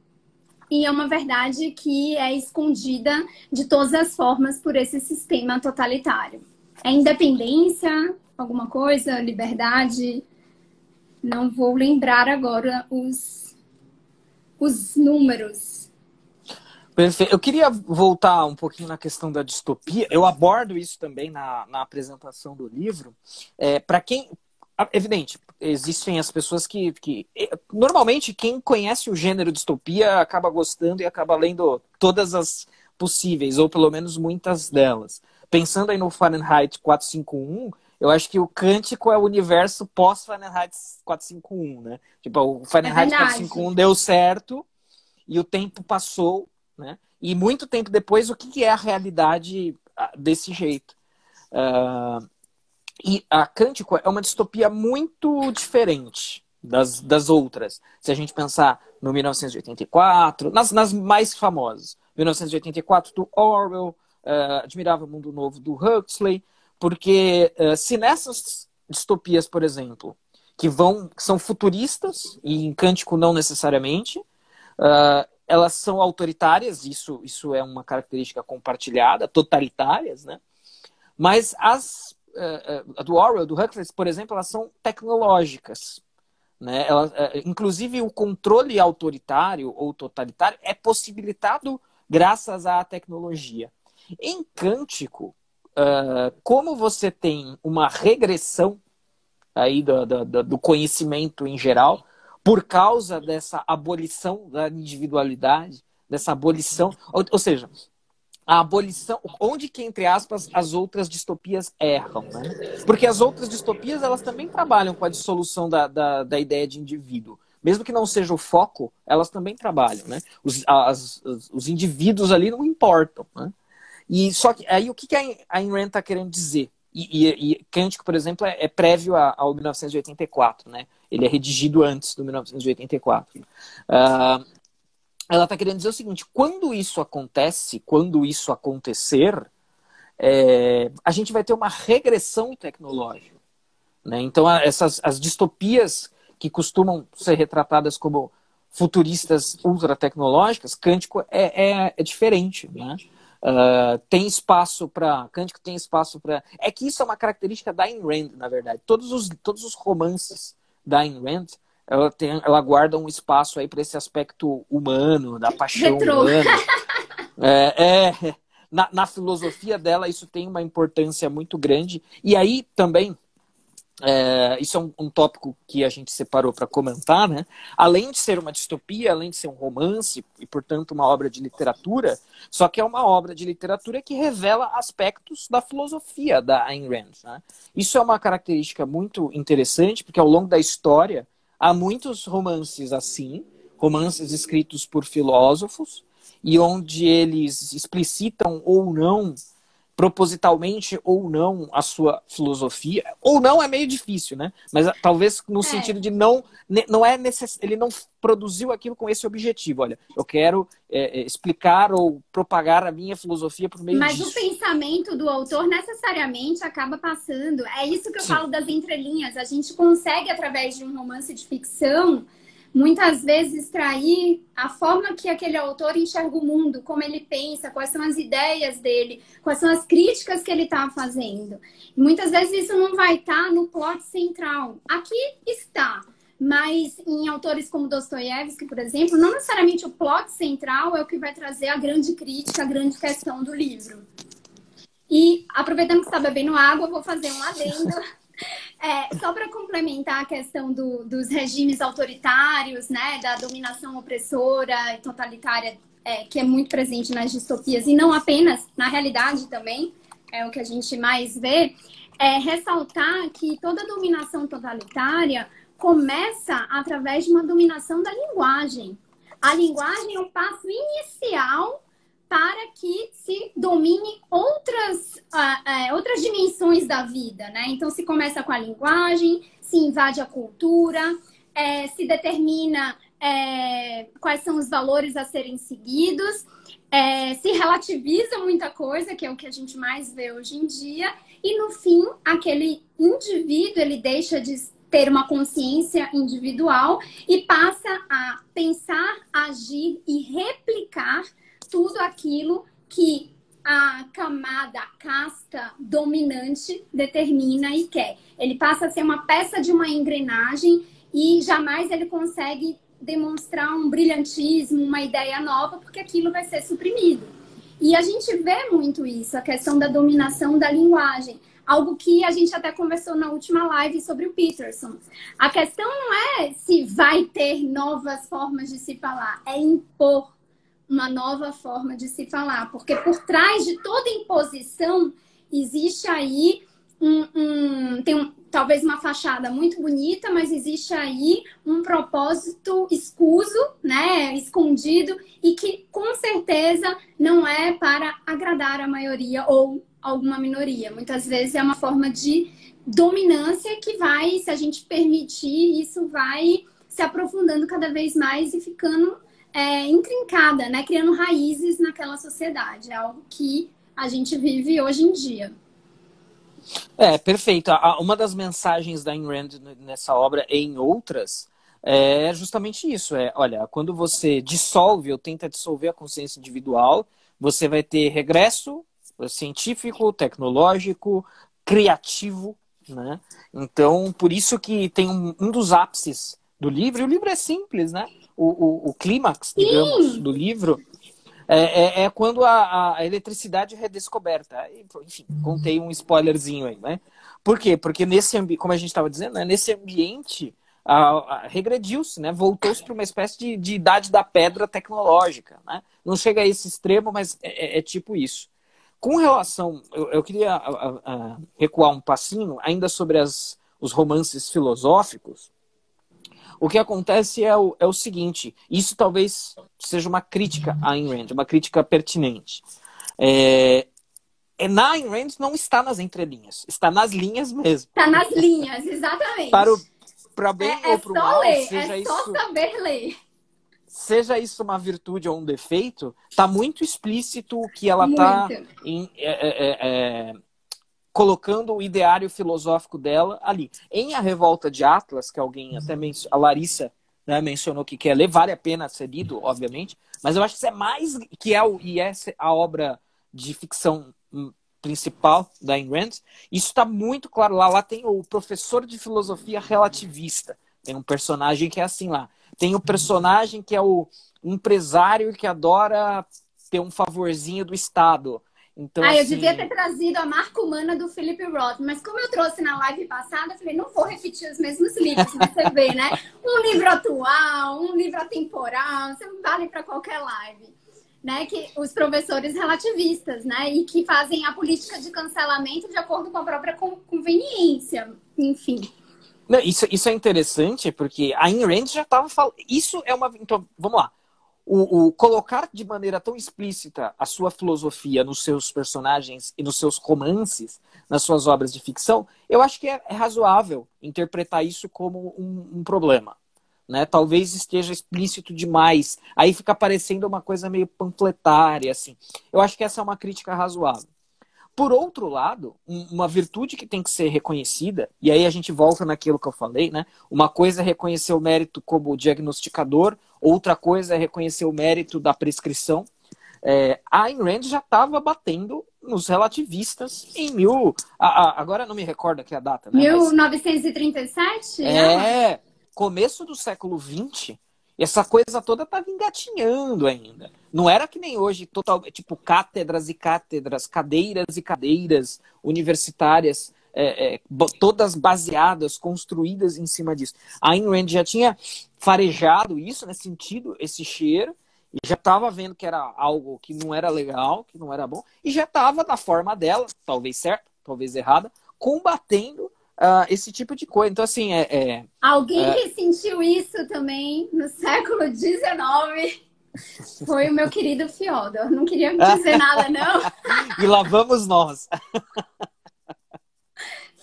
E é uma verdade que é escondida de todas as formas por esse sistema totalitário. É independência, alguma coisa, liberdade. Não vou lembrar agora os números. Perfeito. Eu queria voltar um pouquinho na questão da distopia. Eu abordo isso também na apresentação do livro. Para quem... Evidente, existem as pessoas que... Normalmente, quem conhece o gênero distopia acaba gostando e acaba lendo todas as possíveis, ou pelo menos muitas delas. Pensando aí no Fahrenheit 451, eu acho que o Quântico é o universo pós-Fahrenheit 451, né? Tipo, o Fahrenheit 451 deu certo e o tempo passou, né? E muito tempo depois, o que é a realidade desse jeito? E a Quântico é uma distopia muito diferente das outras. Se a gente pensar no 1984, nas mais famosas. 1984 do Orwell, Admirável Mundo Novo do Huxley, porque se nessas distopias, por exemplo, que são futuristas, e em Quântico não necessariamente, elas são autoritárias, isso é uma característica compartilhada, totalitárias, né? Mas as do Orwell, do Huxley, por exemplo, elas são tecnológicas, né? Inclusive, o controle autoritário ou totalitário é possibilitado graças à tecnologia. Em Quântico, como você tem uma regressão aí do conhecimento em geral, por causa dessa abolição da individualidade, dessa abolição... Ou seja, a abolição, onde que, entre aspas, as outras distopias erram, né? Porque as outras distopias, elas também trabalham com a dissolução da ideia de indivíduo. Mesmo que não seja o foco, elas também trabalham, né? Os indivíduos ali não importam, né? E só que aí o que a Ayn Rand está querendo dizer? E Cântico, por exemplo, é prévio ao 1984, né? Ele é redigido antes do 1984. Ela está querendo dizer o seguinte: quando isso acontece, quando isso acontecer, a gente vai ter uma regressão tecnológica, né? Então, as distopias que costumam ser retratadas como futuristas ultratecnológicas, Cântico é diferente, né? Tem espaço para... Cântico tem espaço para... É que isso é uma característica da Ayn Rand, na verdade. Todos os romances da Ayn Rand, ela guarda um espaço aí para esse aspecto humano, da paixão humana. Na filosofia dela, isso tem uma importância muito grande. E aí também, isso é um tópico que a gente separou para comentar, né? Além de ser uma distopia, além de ser um romance e, portanto, uma obra de literatura, só que é uma obra de literatura que revela aspectos da filosofia da Ayn Rand, né? Isso é uma característica muito interessante, porque ao longo da história há muitos romances assim, romances escritos por filósofos, e onde eles explicitam ou não, propositalmente ou não, a sua filosofia. Ou não é meio difícil, né? Mas talvez no sentido de não é ele não produziu aquilo com esse objetivo. Olha, eu quero explicar ou propagar a minha filosofia por meio disso. Mas o pensamento do autor necessariamente acaba passando. É isso que eu falo das entrelinhas. A gente consegue, através de um romance de ficção, muitas vezes extrair a forma que aquele autor enxerga o mundo, como ele pensa, quais são as ideias dele, quais são as críticas que ele está fazendo. Muitas vezes isso não vai estar no plot central. Aqui está, mas em autores como Dostoiévski, por exemplo, não necessariamente o plot central é o que vai trazer a grande crítica, a grande questão do livro. E, aproveitando que você está bebendo água, eu vou fazer um adendo. Só para complementar a questão dos regimes autoritários, né, da dominação opressora e totalitária, que é muito presente nas distopias, e não apenas, na realidade também, é o que a gente mais vê, ressaltar que toda dominação totalitária começa através de uma dominação da linguagem. A linguagem é um passo inicial para que se domine outras dimensões da vida, né? Então, se começa com a linguagem, se invade a cultura, se determina quais são os valores a serem seguidos, se relativiza muita coisa, que é o que a gente mais vê hoje em dia, e, no fim, aquele indivíduo, ele deixa de ter uma consciência individual e passa a pensar, agir e replicar tudo aquilo que a camada, a casta dominante determina e quer. Ele passa a ser uma peça de uma engrenagem e jamais ele consegue demonstrar um brilhantismo, uma ideia nova, porque aquilo vai ser suprimido. E a gente vê muito isso, a questão da dominação da linguagem. Algo que a gente até conversou na última live sobre o Peterson. A questão não é se vai ter novas formas de se falar, é impor uma nova forma de se falar, porque por trás de toda imposição existe aí talvez uma fachada muito bonita, mas existe aí um propósito escuso, né, escondido, e que com certeza não é para agradar a maioria ou alguma minoria. Muitas vezes é uma forma de dominância que vai, se a gente permitir, isso vai se aprofundando cada vez mais e ficando intrincada, né? Criando raízes naquela sociedade. É algo que a gente vive hoje em dia. Perfeito. Uma das mensagens da Ayn Rand nessa obra e em outras é justamente isso. Olha, quando você dissolve ou tenta dissolver a consciência individual, você vai ter regresso científico, tecnológico, criativo, né? Então, por isso que tem um dos ápices do livro, e o livro é simples, né? O clímax, digamos, do livro é quando a eletricidade é redescoberta. Enfim, contei um spoilerzinho aí, né? Por quê? Porque nesse ambiente, como a gente estava dizendo, né? Nesse ambiente regrediu-se, né? Voltou-se para uma espécie de idade da pedra tecnológica, né? Não chega a esse extremo, mas é tipo isso. Com relação, eu queria recuar um passinho ainda sobre os romances filosóficos. O que acontece é o seguinte, isso talvez seja uma crítica a Ayn Rand, uma crítica pertinente. Na Ayn Rand não está nas entrelinhas, está nas linhas mesmo. Está nas linhas, exatamente. Para bem ou para o mal, ler, seja é só saber ler. Seja isso uma virtude ou um defeito, está muito explícito que ela está colocando o ideário filosófico dela ali. Em A Revolta de Atlas, que alguém até a Larissa, né, mencionou que quer ler, vale a pena ser lido, obviamente, mas eu acho que isso é mais que é a obra de ficção principal da Ayn Rand. Isso está muito claro lá. Lá tem o professor de filosofia relativista. Tem um personagem que é assim lá. Tem o personagem que é o empresário que adora ter um favorzinho do Estado. Então, eu devia ter trazido a marca humana do Philip Roth, mas como eu trouxe na live passada, eu falei, não vou repetir os mesmos livros, você vê, né? Um livro atual, um livro atemporal, você vale para qualquer live. Né, que os professores relativistas, né, e que fazem a política de cancelamento de acordo com a própria conveniência, enfim. Não, isso é interessante, porque a Ayn Rand já estava falando... Isso é uma... Então, vamos lá. O colocar de maneira tão explícita a sua filosofia nos seus personagens e nos seus romances, nas suas obras de ficção, eu acho que é razoável interpretar isso como um problema. Né? Talvez esteja explícito demais. Aí fica parecendo uma coisa meio panfletária, assim. Eu acho que essa é uma crítica razoável. Por outro lado, uma virtude que tem que ser reconhecida, e aí a gente volta naquilo que eu falei, né? Uma coisa é reconhecer o mérito como diagnosticador, outra coisa é reconhecer o mérito da prescrição. A Ayn Rand já estava batendo nos relativistas em agora não me recordo aqui a data, né? 1937? Começo do século XX, essa coisa toda estava engatinhando ainda. Não era que nem hoje, tipo cátedras e cátedras, cadeiras e cadeiras universitárias, todas baseadas, construídas em cima disso. A Ayn Rand já tinha farejado isso, né, sentido esse cheiro, e já estava vendo que era algo que não era legal, que não era bom, e já estava da forma dela, talvez certa, talvez errada, combatendo esse tipo de coisa. Então, assim, alguém que sentiu isso também no século XIX foi o meu querido Fyodor. Não queria dizer nada, não. E lá vamos nós.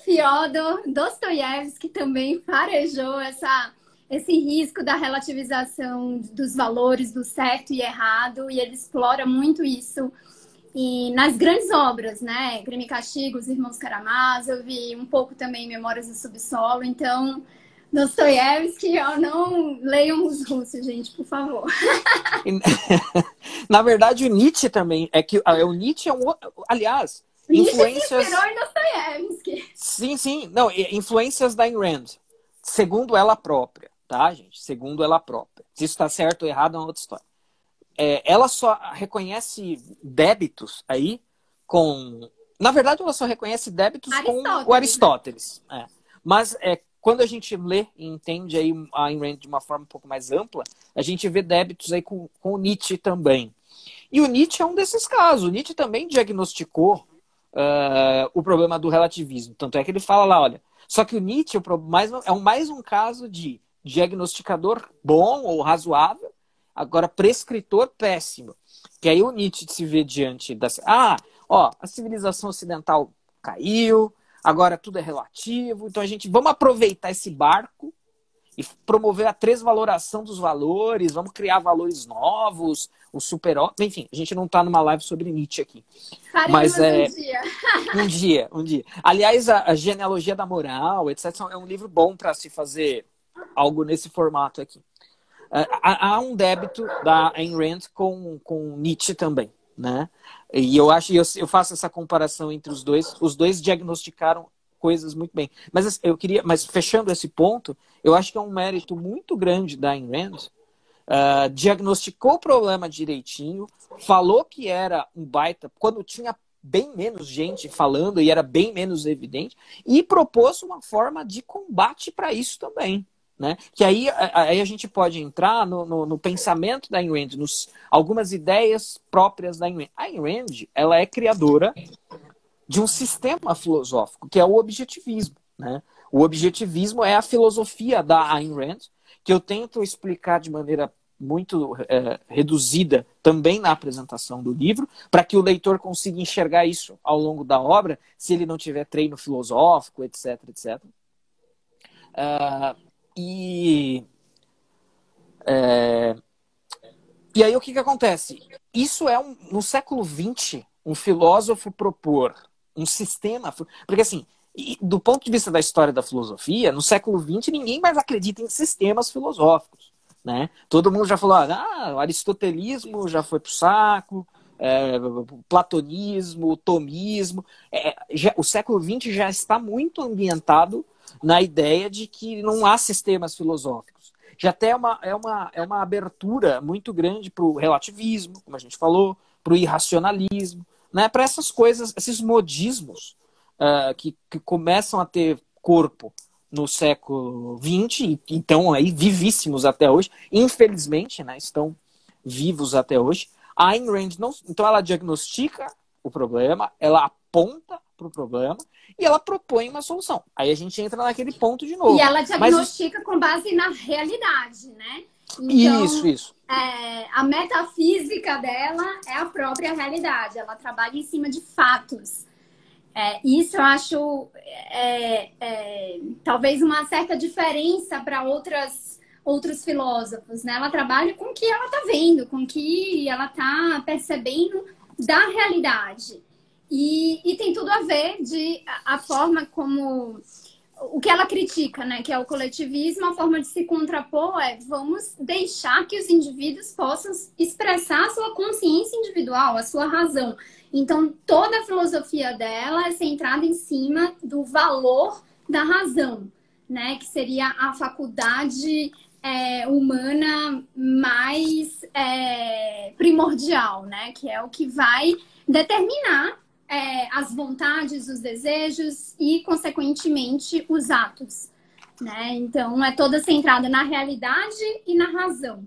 Fyodor Dostoiévski também farejou esse risco da relativização dos valores do certo e errado, e ele explora muito isso. E nas grandes obras, né? Crime e Castigo, Os Irmãos Karamazov, um pouco também Memórias do Subsolo. Então, Dostoiévski, não leiam os russos, gente, por favor. Na verdade, o Nietzsche também. O Nietzsche é um outro... Aliás, influências... Nietzsche se inspirou em Dostoiévski. Sim. Não, influências da Ayn Rand. Segundo ela própria, tá, gente? Segundo ela própria. Se isso está certo ou errado é uma outra história. Ela só reconhece débitos aí com... Na verdade, ela só reconhece débitos com o Aristóteles. Mas quando a gente lê e entende aí a Ayn Rand de uma forma um pouco mais ampla, a gente vê débitos aí com o Nietzsche também. E o Nietzsche é um desses casos. O Nietzsche também diagnosticou o problema do relativismo. Tanto é que ele fala lá, olha... Só que o Nietzsche é mais um caso de diagnosticador bom ou razoável, agora, prescritor péssimo. Que aí o Nietzsche se vê diante a civilização ocidental caiu, agora tudo é relativo, então vamos aproveitar esse barco e promover a transvaloração dos valores, vamos criar valores novos, o super-homem, enfim, a gente não está numa live sobre Nietzsche aqui. Faremos um dia. Um dia. Aliás, a Genealogia da Moral, etc., é um livro bom para se fazer algo nesse formato aqui. Há um débito da Ayn Rand com Nietzsche também, né? E eu faço essa comparação entre os dois diagnosticaram coisas muito bem. Mas fechando esse ponto, eu acho que é um mérito muito grande da Ayn Rand, diagnosticou o problema direitinho, falou que era um baita, quando tinha bem menos gente falando e era bem menos evidente, e propôs uma forma de combate para isso também. né? Que aí a gente pode entrar no pensamento da Ayn Rand, algumas ideias próprias da Ayn Rand. A Ayn Rand, ela é criadora de um sistema filosófico, que é o objetivismo, né? O objetivismo é a filosofia da Ayn Rand, que eu tento explicar de maneira muito reduzida também na apresentação do livro, para que o leitor consiga enxergar isso ao longo da obra, se ele não tiver treino filosófico, etc, etc. E aí o que acontece? Isso é, no século XX, um filósofo propor um sistema... Porque assim, do ponto de vista da história da filosofia, no século XX ninguém mais acredita em sistemas filosóficos, né? Todo mundo já falou, o aristotelismo já foi pro saco, o platonismo, o tomismo. O século XX já está muito ambientado na ideia de que não há sistemas filosóficos. Já até é uma abertura muito grande para o relativismo, como a gente falou, para o irracionalismo, né? Para essas coisas, esses modismos que começam a ter corpo no século XX, e então aí vivíssimos até hoje, infelizmente, né? Estão vivos até hoje. A Ayn Rand então ela diagnostica o problema, ela aponta para o problema e ela propõe uma solução. Aí a gente entra naquele ponto de novo. E ela diagnostica com base na realidade, né? Então, isso. A metafísica dela é a própria realidade. Ela trabalha em cima de fatos. Isso eu acho talvez uma certa diferença para outros filósofos, né? Ela trabalha com o que ela está vendo, com o que ela está percebendo da realidade. E tem tudo a ver a forma como... O que ela critica, né? Que é o coletivismo, a forma de se contrapor vamos deixar que os indivíduos possam expressar a sua consciência individual, a sua razão. Então, toda a filosofia dela é centrada em cima do valor da razão, né? Que seria a faculdade humana mais primordial, né? Que é o que vai determinar as vontades, os desejos e, consequentemente, os atos, né? Então, é toda centrada na realidade e na razão.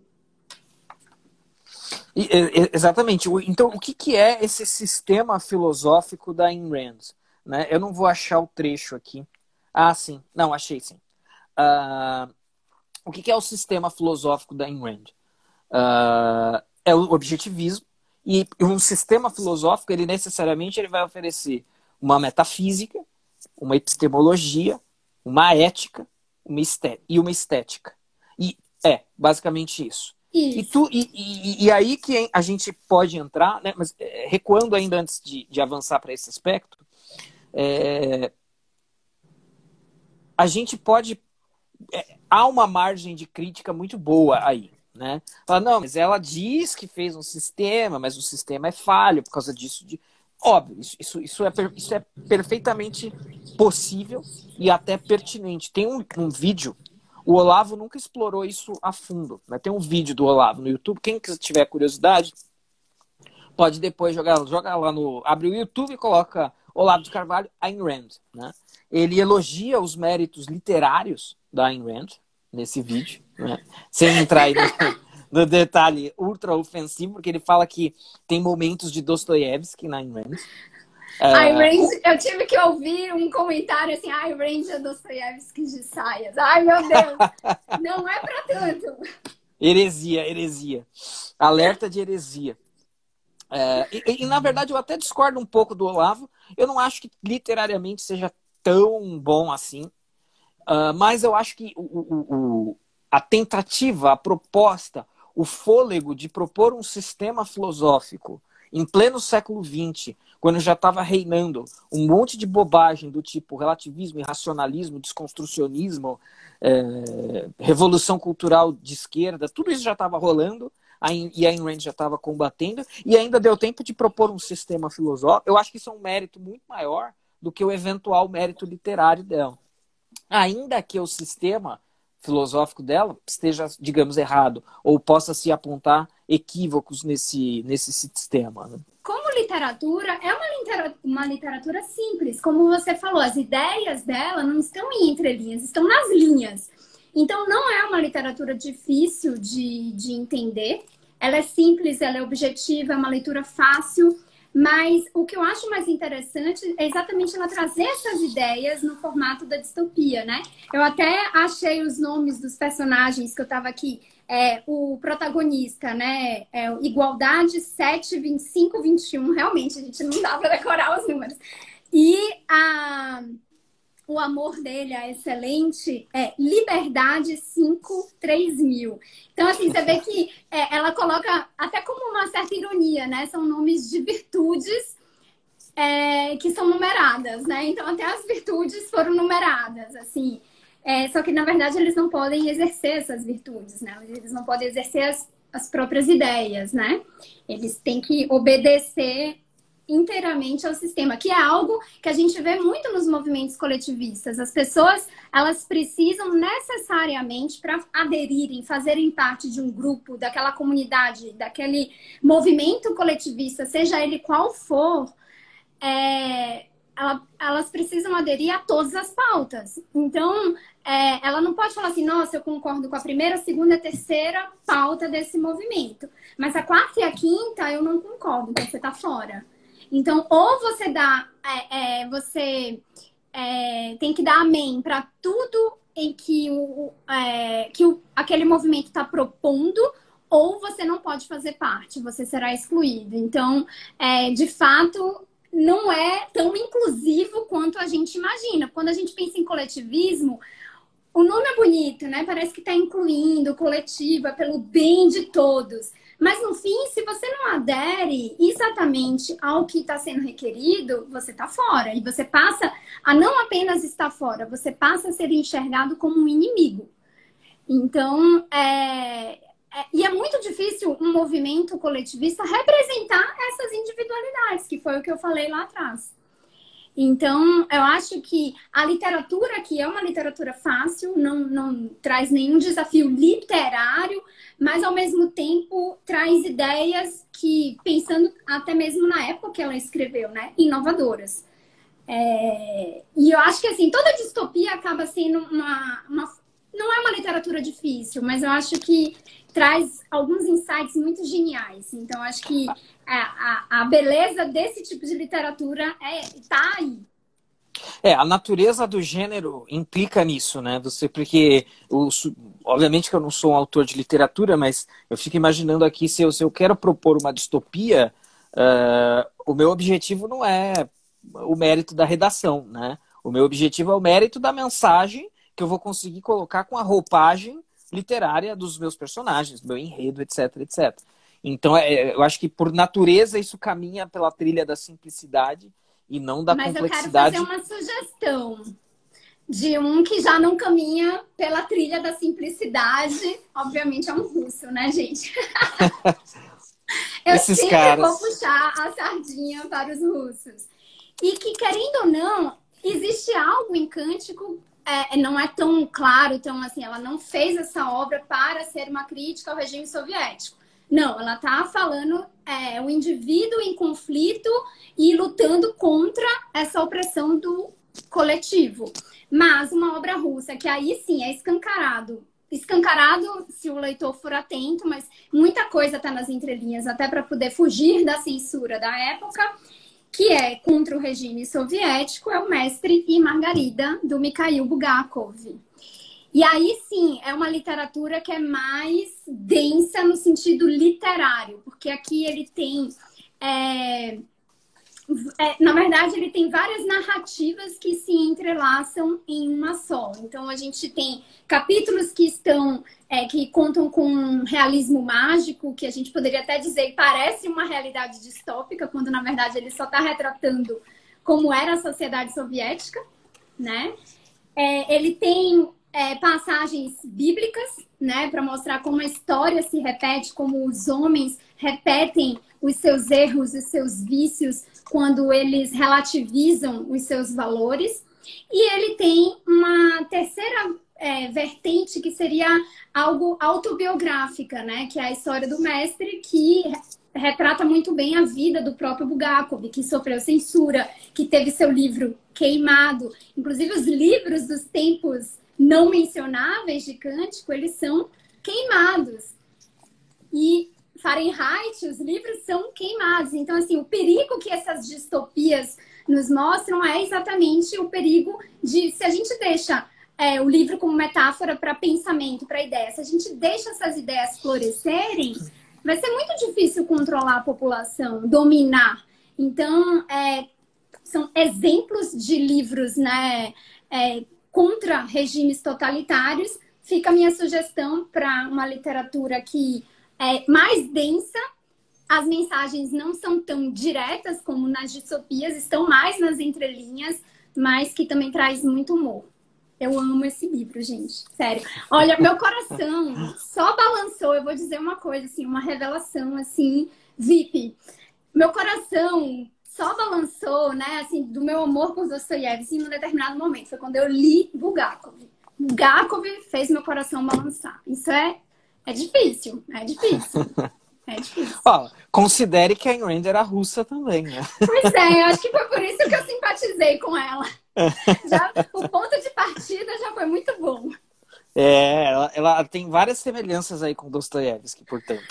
Exatamente. Então, o que é esse sistema filosófico da Ayn Rand? Né? Eu não vou achar o trecho aqui. Sim. Não, achei sim. O que é o sistema filosófico da Ayn Rand? É o objetivismo. E um sistema filosófico, ele necessariamente vai oferecer uma metafísica, uma epistemologia, uma ética, uma estética. E basicamente isso. E aí que a gente pode entrar, né? Mas recuando ainda antes de avançar para esse aspecto, a gente pode... há uma margem de crítica muito boa aí. Né? Fala, não, mas ela diz que fez um sistema, mas o sistema é falho por causa disso. Óbvio, isso é perfeitamente possível e até pertinente. Tem um vídeo, o Olavo nunca explorou isso a fundo, né? Tem um vídeo do Olavo no YouTube, quem tiver curiosidade, pode depois jogar lá abre o YouTube e coloca Olavo de Carvalho, Ayn Rand. Né? Ele elogia os méritos literários da Ayn Rand nesse vídeo, né? Sem entrar aí no detalhe ultra ofensivo, porque ele fala que tem momentos de Dostoiévski na Ayn Rand. Ayn Rand, eu tive que ouvir um comentário assim, Ayn Rand é Dostoiévski de saias. Ai, meu Deus, não é pra tanto. Heresia. Alerta de heresia. Na verdade, eu até discordo um pouco do Olavo. Eu não acho que literariamente seja tão bom assim. Mas eu acho que a tentativa, a proposta, o fôlego de propor um sistema filosófico em pleno século XX, quando já estava reinando um monte de bobagem do tipo relativismo, irracionalismo, desconstrucionismo, revolução cultural de esquerda, tudo isso já estava rolando e a Ayn Rand já estava combatendo e ainda deu tempo de propor um sistema filosófico. Eu acho que isso é um mérito muito maior do que o eventual mérito literário dela. Ainda que o sistema filosófico dela esteja, digamos, errado, ou possa se apontar equívocos nesse sistema. Né? Como literatura, é uma literatura simples. Como você falou, as ideias dela não estão em entrelinhas, estão nas linhas. Então, não é uma literatura difícil de entender. Ela é simples, ela é objetiva, é uma leitura fácil. Mas o que eu acho mais interessante é exatamente ela trazer essas ideias no formato da distopia, né? Eu até achei os nomes dos personagens que eu estava aqui. O protagonista, né? Igualdade 7, 25, 21. Realmente, a gente não dá para decorar os números. E o amor dele, a excelente, é Liberdade 5, 3000. Então, assim, você vê que ela coloca até como uma certa ironia, né? São nomes de virtudes que são numeradas, né? Então, até as virtudes foram numeradas, assim. Só que, na verdade, eles não podem exercer essas virtudes, né? Eles não podem exercer as próprias ideias, né? Eles têm que obedecer inteiramente ao sistema, que é algo que a gente vê muito nos movimentos coletivistas. As pessoas, elas precisam necessariamente, para aderirem, fazerem parte de um grupo, daquela comunidade, daquele movimento coletivista, seja ele qual for, elas precisam aderir a todas as pautas. Então, ela não pode falar assim, nossa, eu concordo com a primeira, a segunda, a terceira pauta desse movimento, mas a quarta e a quinta eu não concordo, então você está fora. Então, ou você dá, tem que dar amém para tudo em que aquele movimento está propondo, ou você não pode fazer parte, você será excluído. Então, de fato, não é tão inclusivo quanto a gente imagina. Quando a gente pensa em coletivismo, o nome é bonito, né? Parece que está incluindo, coletivo, é pelo bem de todos. Mas, no fim, se você não adere exatamente ao que está sendo requerido, você está fora. E você passa a não apenas estar fora, você passa a ser enxergado como um inimigo. Então, e é muito difícil um movimento coletivista representar essas individualidades, que foi o que eu falei lá atrás. Então, eu acho que a literatura aqui é uma literatura fácil, não traz nenhum desafio literário, mas, ao mesmo tempo, traz ideias que, pensando até mesmo na época que ela escreveu, né, inovadoras. E eu acho que, assim, toda distopia acaba sendo não é uma literatura difícil, mas eu acho que traz alguns insights muito geniais. Então, acho que a beleza desse tipo de literatura está aí. A natureza do gênero implica nisso, né? Porque, obviamente que eu não sou um autor de literatura, mas eu fico imaginando aqui, se eu quero propor uma distopia, o meu objetivo não é o mérito da redação, né? O meu objetivo é o mérito da mensagem que eu vou conseguir colocar com a roupagem literária dos meus personagens, do meu enredo, etc, etc. Então, eu acho que, por natureza, isso caminha pela trilha da simplicidade e não da complexidade. Mas eu quero fazer uma sugestão de um que já não caminha pela trilha da simplicidade. Obviamente é um russo, né, gente? Eu sempre vou puxar a sardinha para os russos. E que, querendo ou não, existe algo em Cântico, não é tão claro, tão assim, ela não fez essa obra para ser uma crítica ao regime soviético. Não, ela está falando o indivíduo em conflito e lutando contra essa opressão do coletivo. Mas uma obra russa, que aí sim é escancarado. Escancarado se o leitor for atento, mas muita coisa está nas entrelinhas, até para poder fugir da censura da época, que é contra o regime soviético, é o Mestre e Margarida, do Mikhail Bulgakov. E aí, sim, é uma literatura que é mais densa no sentido literário, porque aqui ele tem... na verdade, ele tem várias narrativas que se entrelaçam em uma só. Então, a gente tem capítulos que contam com um realismo mágico, que a gente poderia até dizer parece uma realidade distópica, quando, na verdade, ele só está retratando como era a sociedade soviética, né? Ele tem passagens bíblicas, né, para mostrar como a história se repete, como os homens repetem os seus erros, os seus vícios, quando eles relativizam os seus valores. E ele tem uma terceira vertente, que seria algo autobiográfica, né, que é a história do mestre, que retrata muito bem a vida do próprio Bulgakov, que sofreu censura, que teve seu livro queimado. Inclusive, os livros dos tempos não mencionáveis de Cântico, eles são queimados. E Fahrenheit, os livros são queimados. Então, assim, o perigo que essas distopias nos mostram é exatamente o perigo de, se a gente deixa o livro como metáfora para pensamento, para ideia, se a gente deixa essas ideias florescerem, vai ser muito difícil controlar a população, dominar. Então, são exemplos de livros, né, contra regimes totalitários. Fica a minha sugestão para uma literatura que é mais densa. As mensagens não são tão diretas como nas distopias, estão mais nas entrelinhas, mas que também traz muito humor. Eu amo esse livro, gente. Sério. Olha, meu coração só balançou. Eu vou dizer uma coisa, assim, uma revelação, assim, VIP. Meu coração só balançou, né, assim, do meu amor por Dostoiévski em um determinado momento. Foi quando eu li Bulgakov. Bulgakov fez meu coração balançar. Isso é difícil. É difícil. É difícil. Ó, considere que a Ayn Rand era russa também, né? Pois é, eu acho que foi por isso que eu simpatizei com ela. O ponto de partida já foi muito bom. Ela tem várias semelhanças aí com Dostoiévski, portanto.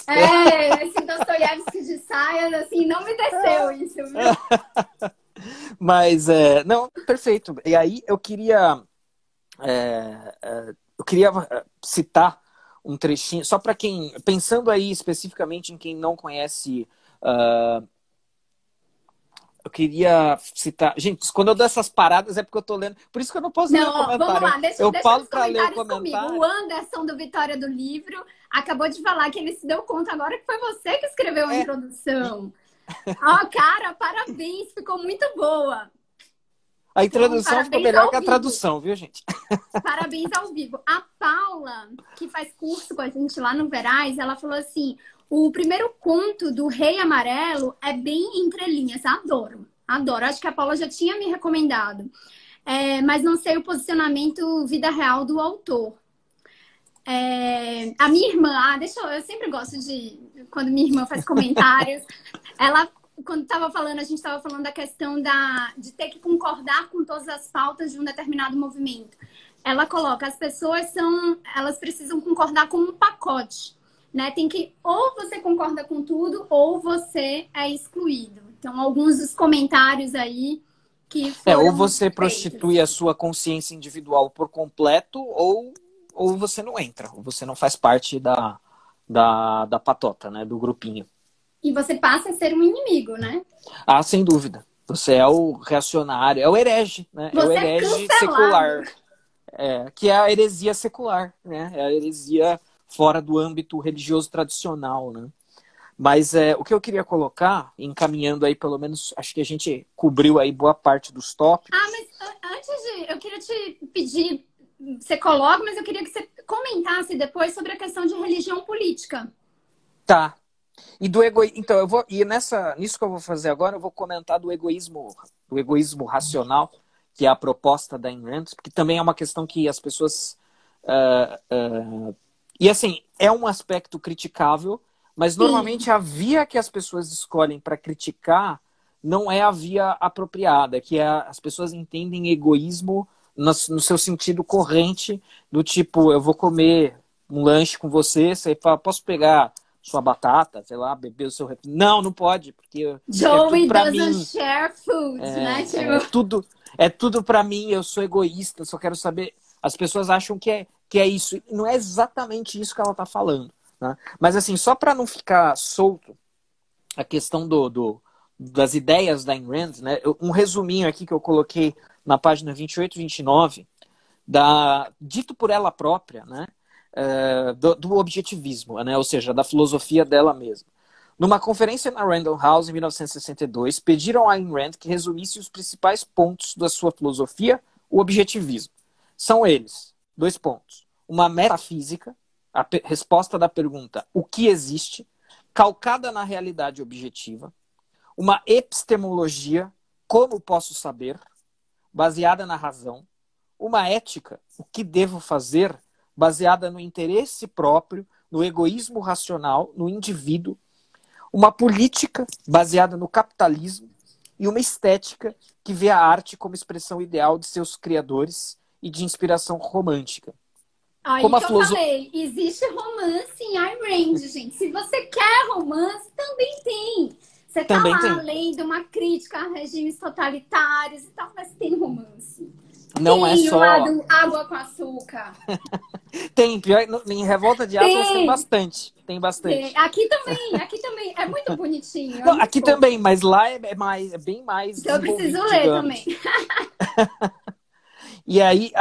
Esse Dostoiévski de saias, assim, não me desceu isso, viu? Mas, não, perfeito. E aí eu queria citar um trechinho, só para quem, pensando aí especificamente em quem não conhece, eu queria citar. Gente, quando eu dou essas paradas é porque eu tô lendo, por isso que eu não posso ler o comentário. Vamos lá, deixa eu falo os para ler o comentários comentário. comigo. O Anderson do Vitória do Livro acabou de falar que ele se deu conta agora que foi você que escreveu a introdução. Ó, cara, parabéns, ficou muito boa. A introdução ficou melhor que a tradução, viu, gente? Parabéns ao vivo. A Paula, que faz curso com a gente lá no Veraz, ela falou assim: o primeiro conto do Rei Amarelo é bem entre linhas. Adoro, adoro. Acho que a Paula já tinha me recomendado. Mas não sei o posicionamento vida real do autor. A minha irmã, eu sempre gosto de, quando minha irmã faz comentários, ela... Quando a gente estava falando da questão de ter que concordar com todas as pautas de um determinado movimento. Ela coloca, as pessoas elas precisam concordar com um pacote, né? Tem que, ou você concorda com tudo, ou você é excluído. Então, alguns dos comentários aí que foram ou você feitos. Prostitui a sua consciência individual por completo, ou você não entra, ou você não faz parte da patota, né? Do grupinho. E você passa a ser um inimigo, né? Ah, sem dúvida. Você é o reacionário, é o herege, né? Você é o herege secular. Que é a heresia secular, né? É a heresia fora do âmbito religioso tradicional, né? Mas o que eu queria colocar, encaminhando aí pelo menos, acho que a gente cobriu aí boa parte dos tópicos. Mas eu queria te pedir, você coloca, mas eu queria que você comentasse depois sobre a questão de religião política. Tá. E do egoísmo. Então, nisso que eu vou fazer agora, eu vou comentar do egoísmo racional, que é a proposta da Ayn Rand, que também é uma questão que as pessoas. E assim, é um aspecto criticável, mas normalmente a via que as pessoas escolhem para criticar não é a via apropriada, que as pessoas entendem egoísmo no seu sentido corrente, do tipo, eu vou comer um lanche com você fala, posso pegar sua batata, sei lá, beber o seu refri. Não pode, porque Joey pra doesn't mim, share food, né? tudo pra mim, eu sou egoísta, só quero saber. As pessoas acham que é isso. E não é exatamente isso que ela tá falando, né? Mas assim, só para não ficar solto a questão das ideias da Ayn Rand, né? Um resuminho aqui que eu coloquei na página 28 e 29, dito por ela própria, né? Do objetivismo, né? Ou seja, da filosofia dela mesma. Numa conferência na Random House em 1962, pediram a Ayn Rand que resumisse os principais pontos da sua filosofia, o objetivismo. São eles, 2 pontos. Uma metafísica, a resposta da pergunta o que existe, calcada na realidade objetiva. Uma epistemologia, como posso saber, baseada na razão. Uma ética, o que devo fazer, baseada no interesse próprio, no egoísmo racional, no indivíduo, uma política baseada no capitalismo e uma estética que vê a arte como expressão ideal de seus criadores e de inspiração romântica. Aí Como a que eu filosofia... falei, existe romance em Ayn Rand, gente. Se você quer romance, também tem. Você tá Também lá tem. lendo uma crítica a regimes totalitários e tal, mas tem romance. Não é Tem o só... lado água com açúcar. Tem, pior, em Revolta de Atlas tem Tem, bastante. Tem bastante. tem. Aqui também. É muito bonitinho, é Não, muito aqui fofo. também, mas lá é bem mais Então eu preciso desenvolvido, ler digamos. também. E aí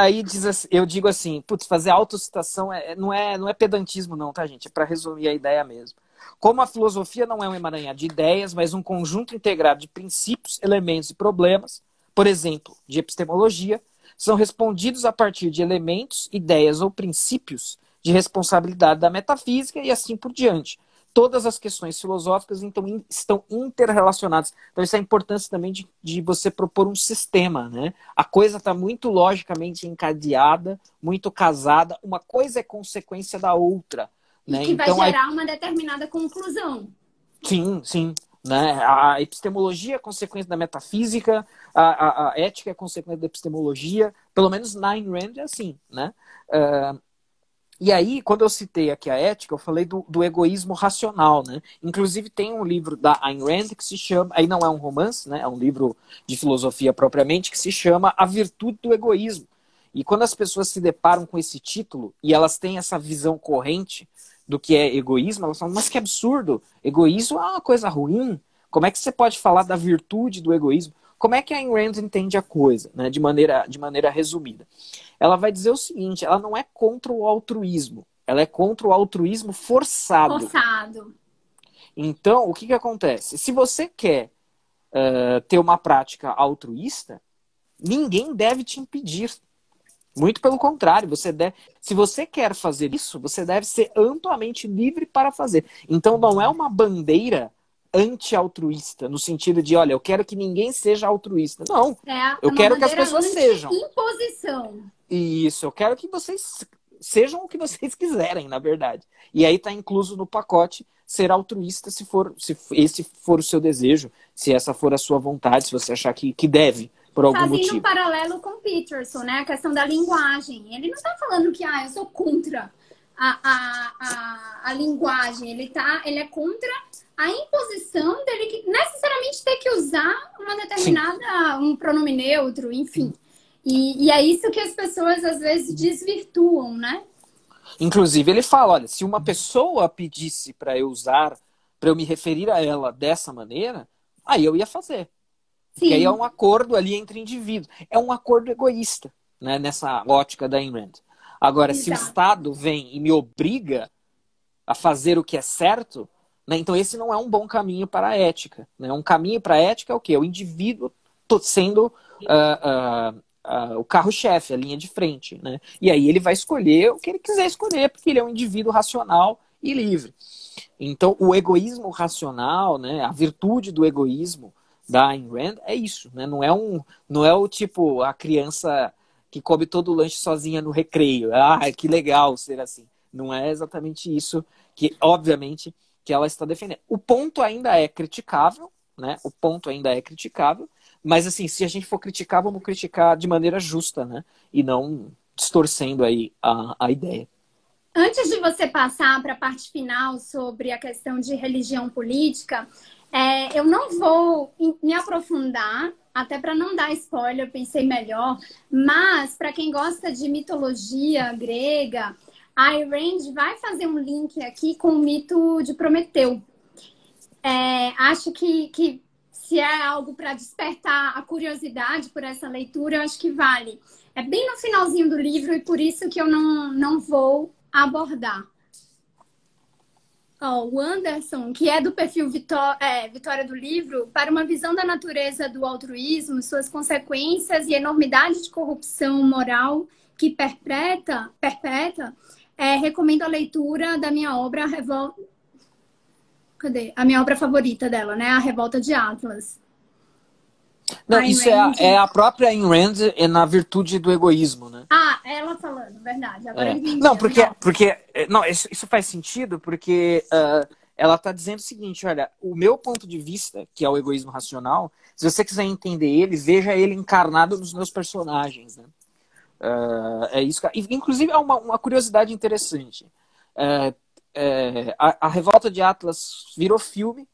eu digo assim, putz, fazer autocitação não é pedantismo não, tá, gente? É para resumir a ideia mesmo. Como a filosofia não é um emaranhado de ideias, mas um conjunto integrado de princípios, elementos e problemas, por exemplo, de epistemologia, são respondidos a partir de elementos, ideias ou princípios de responsabilidade da metafísica e assim por diante. Todas as questões filosóficas então, estão interrelacionadas. Então, isso é a importância também de você propor um sistema, né? A coisa está muito logicamente encadeada, muito casada. Uma coisa é consequência da outra. E Né? que vai Então, gerar uma determinada conclusão. sim, sim. Né? A epistemologia é consequência da metafísica, a ética é consequência da epistemologia. Pelo menos na Ayn Rand é assim. Né? E aí, quando eu citei aqui a ética, eu falei do egoísmo racional, né? Inclusive tem um livro da Ayn Rand que se chama, aí não é um romance, né? É um livro de filosofia propriamente, que se chama A Virtude do Egoísmo. E quando as pessoas se deparam com esse título e elas têm essa visão corrente do que é egoísmo, elas falam, mas que absurdo, egoísmo é uma coisa ruim. Como é que você pode falar da virtude do egoísmo? Como é que a Ayn Rand entende a coisa, né? De maneira resumida? Ela vai dizer o seguinte, ela não é contra o altruísmo, ela é contra o altruísmo forçado. Forçado. Então, o que acontece? Se você quer ter uma prática altruísta, ninguém deve te impedir. Muito pelo contrário, se você quer fazer isso, você deve ser amplamente livre para fazer. Então, não é uma bandeira anti-altruísta, no sentido de, olha, eu quero que ninguém seja altruísta. Não, eu quero que as pessoas sejam. Imposição. Isso, eu quero que vocês sejam o que vocês quiserem, na verdade. E aí está incluso no pacote ser altruísta se esse for o seu desejo, se essa for a sua vontade, se você achar que deve, por algum Fazendo motivo. um paralelo com Peterson, né? A questão da linguagem. Ele não está falando que eu sou contra a linguagem. Ele é contra a imposição dele que necessariamente ter que usar uma determinada, um pronome neutro, enfim. E é isso que as pessoas às vezes desvirtuam, né? Inclusive ele fala, olha, se uma pessoa pedisse para eu me referir a ela dessa maneira, aí eu ia fazer. Porque aí é um acordo ali entre indivíduos. É um acordo egoísta, né, nessa ótica da Ayn Rand. Agora, se o Estado vem e me obriga a fazer o que é certo, né, então esse não é um bom caminho para a ética. Né? Um caminho para a ética é o quê? O indivíduo sendo o carro-chefe, a linha de frente. Né? E aí ele vai escolher o que ele quiser escolher, porque ele é um indivíduo racional e livre. Então, o egoísmo racional, né, a virtude do egoísmo da Ayn Rand é isso. Né? Não é o tipo a criança que come todo o lanche sozinha no recreio. Ah, que legal ser assim. Não é exatamente isso que, obviamente, que ela está defendendo. O ponto ainda é criticável, né? O ponto ainda é criticável, mas assim, se a gente for criticar, vamos criticar de maneira justa, né? E não distorcendo aí a ideia. Antes de você passar para a parte final sobre a questão de religião política, eu não vou me aprofundar, até para não dar spoiler, eu pensei melhor, mas para quem gosta de mitologia grega, a Ayn Rand vai fazer um link aqui com o mito de Prometeu. Acho que se é algo para despertar a curiosidade por essa leitura, eu acho que vale. É bem no finalzinho do livro e por isso que eu não vou abordar. O Anderson, que é do perfil Vitória do Livro, para uma visão da natureza do altruísmo, suas consequências e enormidade de corrupção moral que perpetra, recomendo a leitura da minha obra a minha obra favorita dela, né? A Revolta de Atlas. Não, isso é a própria Ayn Rand na virtude do egoísmo, né? Ela falando, verdade. Agora eu entendi. Não, não, isso faz sentido porque ela está dizendo o seguinte, olha, o meu ponto de vista, que é o egoísmo racional, se você quiser entender ele, veja ele encarnado nos meus personagens, né? É isso. Inclusive, é uma curiosidade interessante. A Revolta de Atlas virou filme,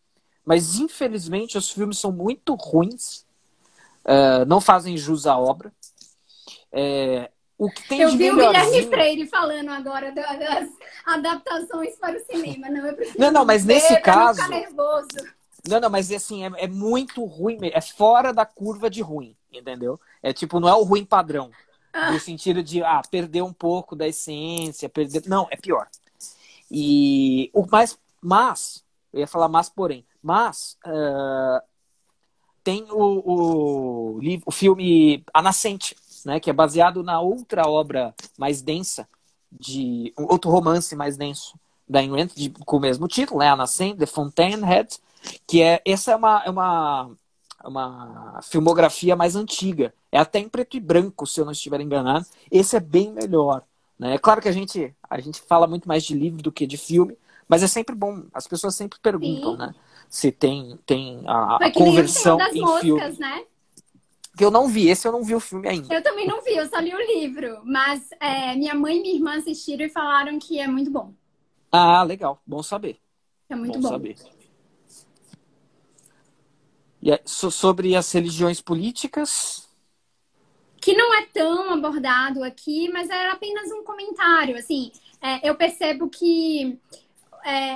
mas infelizmente os filmes são muito ruins, não fazem jus à obra. O que tem Eu de vi o Guilherme melhorzinho... Freire falando agora das adaptações para o cinema. Não, eu preciso Não, mas nesse ver pra não caso... ficar nervoso. Não, mas assim, é muito ruim, é fora da curva de ruim, entendeu? É tipo, não é o ruim padrão, no sentido de, perder um pouco da essência, perder... Não, é pior. E eu ia falar porém, tem o filme A Nascente, né, que é baseado na outra obra mais densa, outro romance mais denso da Ayn Rand, com o mesmo título, né, A Nascente, The Fountainhead, que essa é uma filmografia mais antiga. É até em preto e branco, se eu não estiver enganado. Esse é bem melhor. Né? É claro que a gente fala muito mais de livro do que de filme, mas é sempre bom. As pessoas sempre perguntam, Sim. né? Se tem a que nem o conversão Senhor das em Moscas, filme. né? Que eu não vi, esse eu não vi o filme ainda. Eu também não vi, eu só li o livro. Mas minha mãe e minha irmã assistiram e falaram que é muito bom. Ah, legal. Bom saber. É muito bom. Saber. E sobre as religiões políticas... Que não é tão abordado aqui, mas era apenas um comentário. Assim, eu percebo que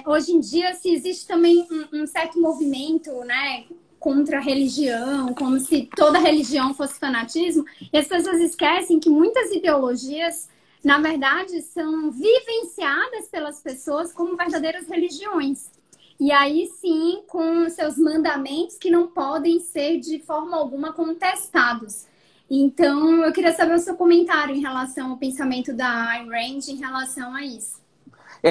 hoje em dia se existe também um certo movimento, né, contra a religião, como se toda religião fosse fanatismo. E as pessoas esquecem que muitas ideologias, na verdade, são vivenciadas pelas pessoas como verdadeiras religiões. E aí sim, com seus mandamentos que não podem ser de forma alguma contestados. Então, eu queria saber o seu comentário em relação ao pensamento da Ayn Rand em relação a isso.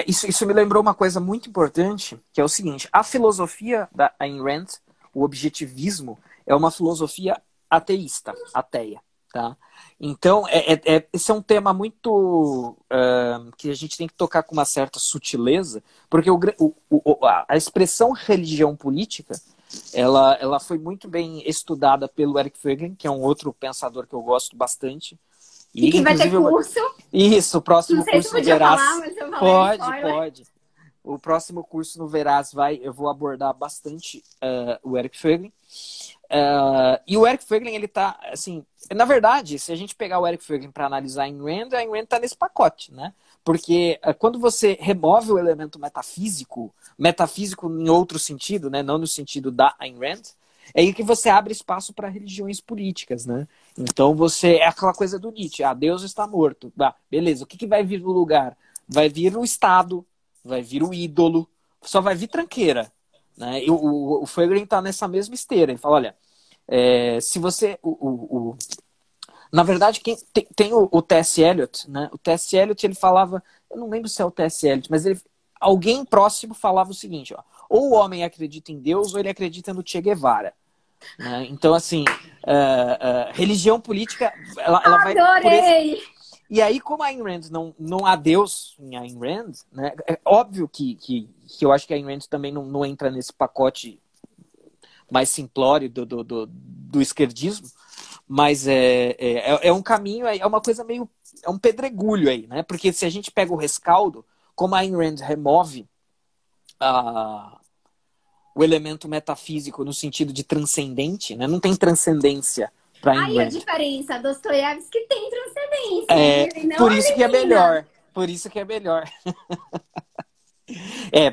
Isso me lembrou uma coisa muito importante, que é o seguinte: a filosofia da Ayn Rand, o objetivismo, é uma filosofia ateísta, ateia. Tá? Então, esse é um tema muito que a gente tem que tocar com uma certa sutileza, porque a expressão religião política, ela foi muito bem estudada pelo Eric Feiglin, que é um outro pensador que eu gosto bastante. E que vai ter curso. Isso, o próximo curso no Veraz. Falar, mas eu falei pode. O próximo curso no Veraz eu vou abordar bastante o Eric Feiglin. E o Eric Feiglin, ele tá, assim... Na verdade, se a gente pegar o Eric Feiglin para analisar a Ayn Rand tá nesse pacote, né? Porque quando você remove o elemento metafísico em outro sentido, né? Não no sentido da Ayn Rand, é aí que você abre espaço para religiões políticas, né? Então é aquela coisa do Nietzsche, Deus está morto. Beleza, o que vai vir no lugar? Vai vir o Estado, vai vir o ídolo, só vai vir tranqueira. Né? E o Feiglin está nessa mesma esteira. Ele fala, olha, se você... Na verdade, tem o T.S. Eliot, né? O T.S. Eliot, ele falava... Eu não lembro se é o T.S. Eliot, mas alguém próximo falava o seguinte, ou o homem acredita em Deus ou ele acredita no Che Guevara. Né? Então, assim, religião política, ela vai... Adorei! E aí, como a Ayn Rand não há Deus em Ayn Rand, né? É óbvio que eu acho que a Ayn Rand também não entra nesse pacote mais simplório do esquerdismo, mas é um caminho, é uma coisa meio... É um pedregulho aí, né? Porque se a gente pega o rescaldo, como a Ayn Rand remove o elemento metafísico no sentido de transcendente, né? Não tem transcendência para Ayn Rand. Aí a diferença, Dostoiévski tem transcendência. Por isso que é melhor. Por isso que é melhor.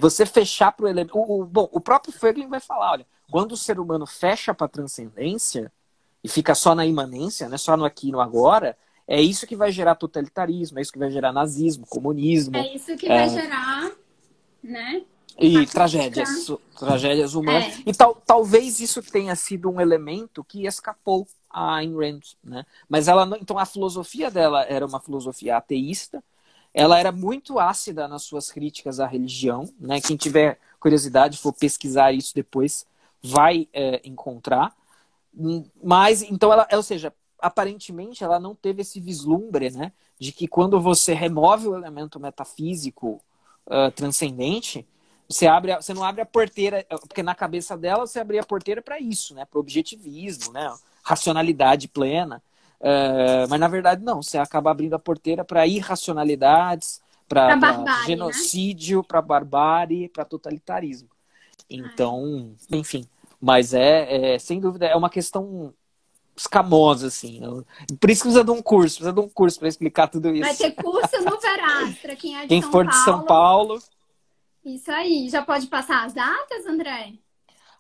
Você fechar para o elemento... Bom, o próprio Feiglin vai falar, olha, quando o ser humano fecha para a transcendência e fica só na imanência, né, só no aqui e no agora, é isso que vai gerar totalitarismo, é isso que vai gerar nazismo, comunismo. É isso que vai gerar, né? E tragédias humanas. E talvez isso tenha sido um elemento que escapou a Ayn Rand, né? Mas então a filosofia dela era uma filosofia ateísta. Ela era muito ácida nas suas críticas à religião, né? Quem tiver curiosidade, for pesquisar isso depois, vai encontrar. Mas, então, ou seja, aparentemente ela não teve esse vislumbre, né? De que quando você remove o elemento metafísico transcendente, você não abre a porteira, porque na cabeça dela você abria a porteira para isso, né? Para o objetivismo, né? Racionalidade plena. Mas na verdade não, você acaba abrindo a porteira para irracionalidades, para barbárie, genocídio, para barbárie, para totalitarismo. né? Então, enfim, mas sem dúvida, é uma questão escamosa, assim. Por isso que precisa de um curso para explicar tudo Vai isso. ter curso no Verás, para quem é de Quem São for de São Paulo. Paulo, Isso aí. Já pode passar as datas, André?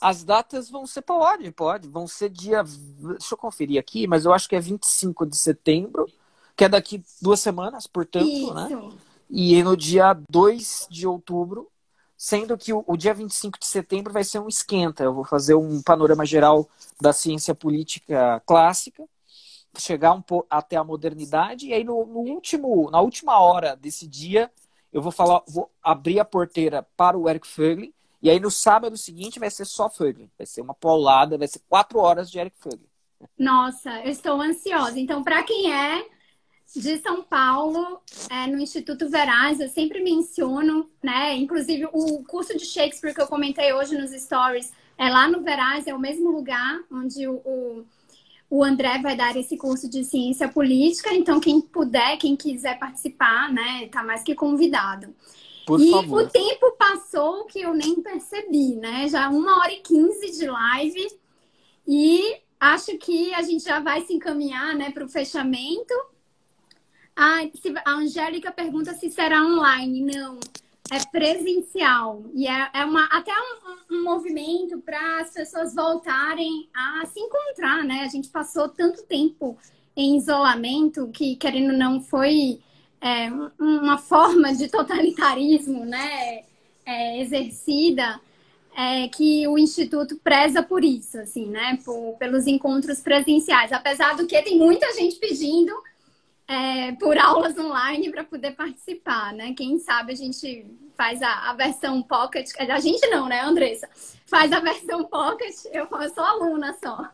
as datas vão ser, pode, vão ser deixa eu conferir aqui, mas eu acho que é 25 de setembro, que é daqui 2 semanas, portanto, né? Isso. E no dia 2 de outubro, sendo que o dia 25 de setembro vai ser um esquenta. Eu vou fazer um panorama geral da ciência política clássica, chegar até a modernidade, e aí na última hora desse dia, eu vou abrir a porteira para o Eric Fögling, e aí no sábado seguinte vai ser só Fögling. Vai ser uma paulada, vai ser 4 horas de Eric Fögling. Nossa, eu estou ansiosa. Então, para quem é de São Paulo, no Instituto Veraz, eu sempre menciono, né? Inclusive, o curso de Shakespeare que eu comentei hoje nos stories é lá no Veraz, é o mesmo lugar onde o André vai dar esse curso de ciência política. Então, quem puder, quem quiser participar, né, tá mais que convidado. Por favor. O tempo passou que eu nem percebi, né? Já 1h15 de live e acho que a gente já vai se encaminhar, né, para o fechamento. A Angélica pergunta se será online. Não, é presencial. E até um movimento para as pessoas voltarem a se encontrar, né? A gente passou tanto tempo em isolamento que, querendo ou não, foi uma forma de totalitarismo, né? Exercida, que o Instituto preza por isso, assim, né? Pelos encontros presenciais. Apesar do que tem muita gente pedindo por aulas online para poder participar, né? Quem sabe a gente faz a versão Pocket. A gente não, né, Andressa? Faz a versão Pocket, eu sou aluna só.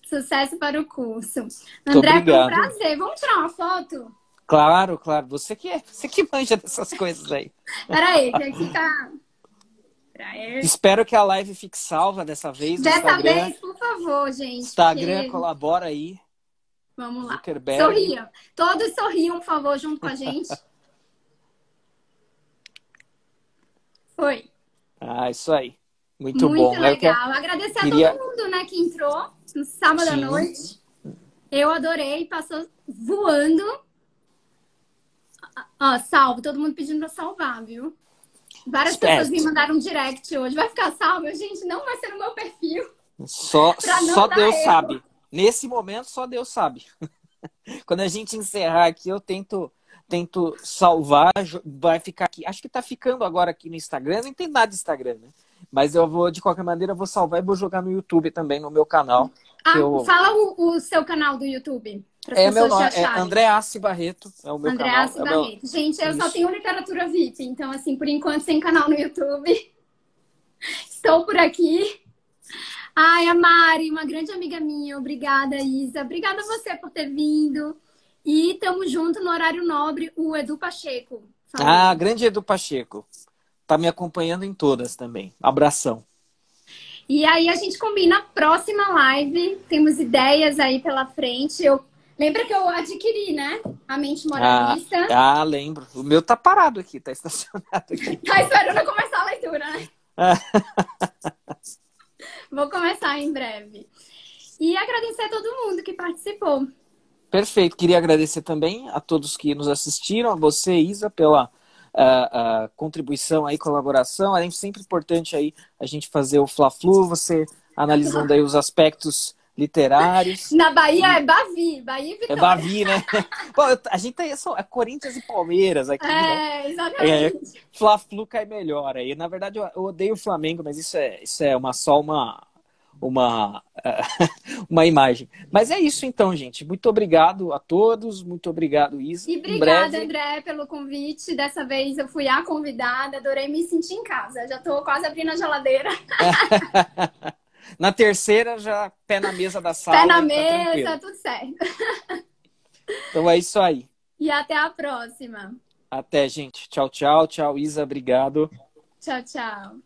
Sucesso para o curso. André, foi um prazer. Vamos tirar uma foto? Claro, claro. Você que manja dessas coisas aí. Peraí, que aqui tá... Espero que a live fique salva dessa vez. Dessa vez, por favor, gente. Instagram, colabora aí. Vamos lá. Zuckerberg. Sorriam. Todos sorriam, por favor, junto com a gente. Foi. Isso aí. Muito bom. Muito legal. Agradecer a todo mundo, né, que entrou no sábado à noite. Eu adorei. Passou voando. Salvo. Todo mundo pedindo pra salvar, viu? Várias pessoas me mandaram um direct hoje. Vai ficar salvo? Gente, não vai ser no meu perfil. Só Deus sabe. Nesse momento, só Deus sabe. Quando a gente encerrar aqui, eu tento salvar, vai ficar aqui. Acho que tá ficando agora aqui no Instagram, não tem nada de Instagram, né? Mas de qualquer maneira, eu vou salvar e vou jogar no YouTube também, no meu canal. Fala o seu canal do YouTube. Meu nome é André Assi Barreto, é o meu André canal. Assi Barreto. Gente, eu só tenho literatura VIP, então, assim, por enquanto, sem canal no YouTube. Estou por aqui. A Mari, uma grande amiga minha. Obrigada, Isa. Obrigada a você por ter vindo. E tamo junto no horário nobre, o Edu Pacheco. Grande Edu Pacheco. Tá me acompanhando em todas também. Abração. E aí a gente combina a próxima live. Temos ideias aí pela frente. Lembra que eu adquiri, né? A Mente Moralista. Lembro. O meu tá parado aqui, tá estacionado aqui. Tá esperando eu começar a leitura, né? Vou começar em breve. E agradecer a todo mundo que participou. Perfeito. Queria agradecer também a todos que nos assistiram, a você, Isa, pela contribuição aí, colaboração. É sempre importante aí a gente fazer o Fla-Flu, você analisando aí os aspectos literários. Na Bahia é Bavi, Bahia e Vitória. É Bavi, né? Pô, a gente é Corinthians e Palmeiras aqui, né? Exatamente. Fla-Flu cai melhor aí. Na verdade, eu odeio o Flamengo, mas isso é só uma imagem. Mas é isso então, gente. Muito obrigado a todos. Muito obrigado, Isa. E obrigada, André, pelo convite. Dessa vez eu fui a convidada. Adorei me sentir em casa. Já tô quase abrindo a geladeira. Na terceira, já pé na mesa da sala. Pé na mesa, tudo certo. Então é isso aí. E até a próxima. Até, gente. Tchau, tchau. Tchau, Isa. Obrigado. Tchau, tchau.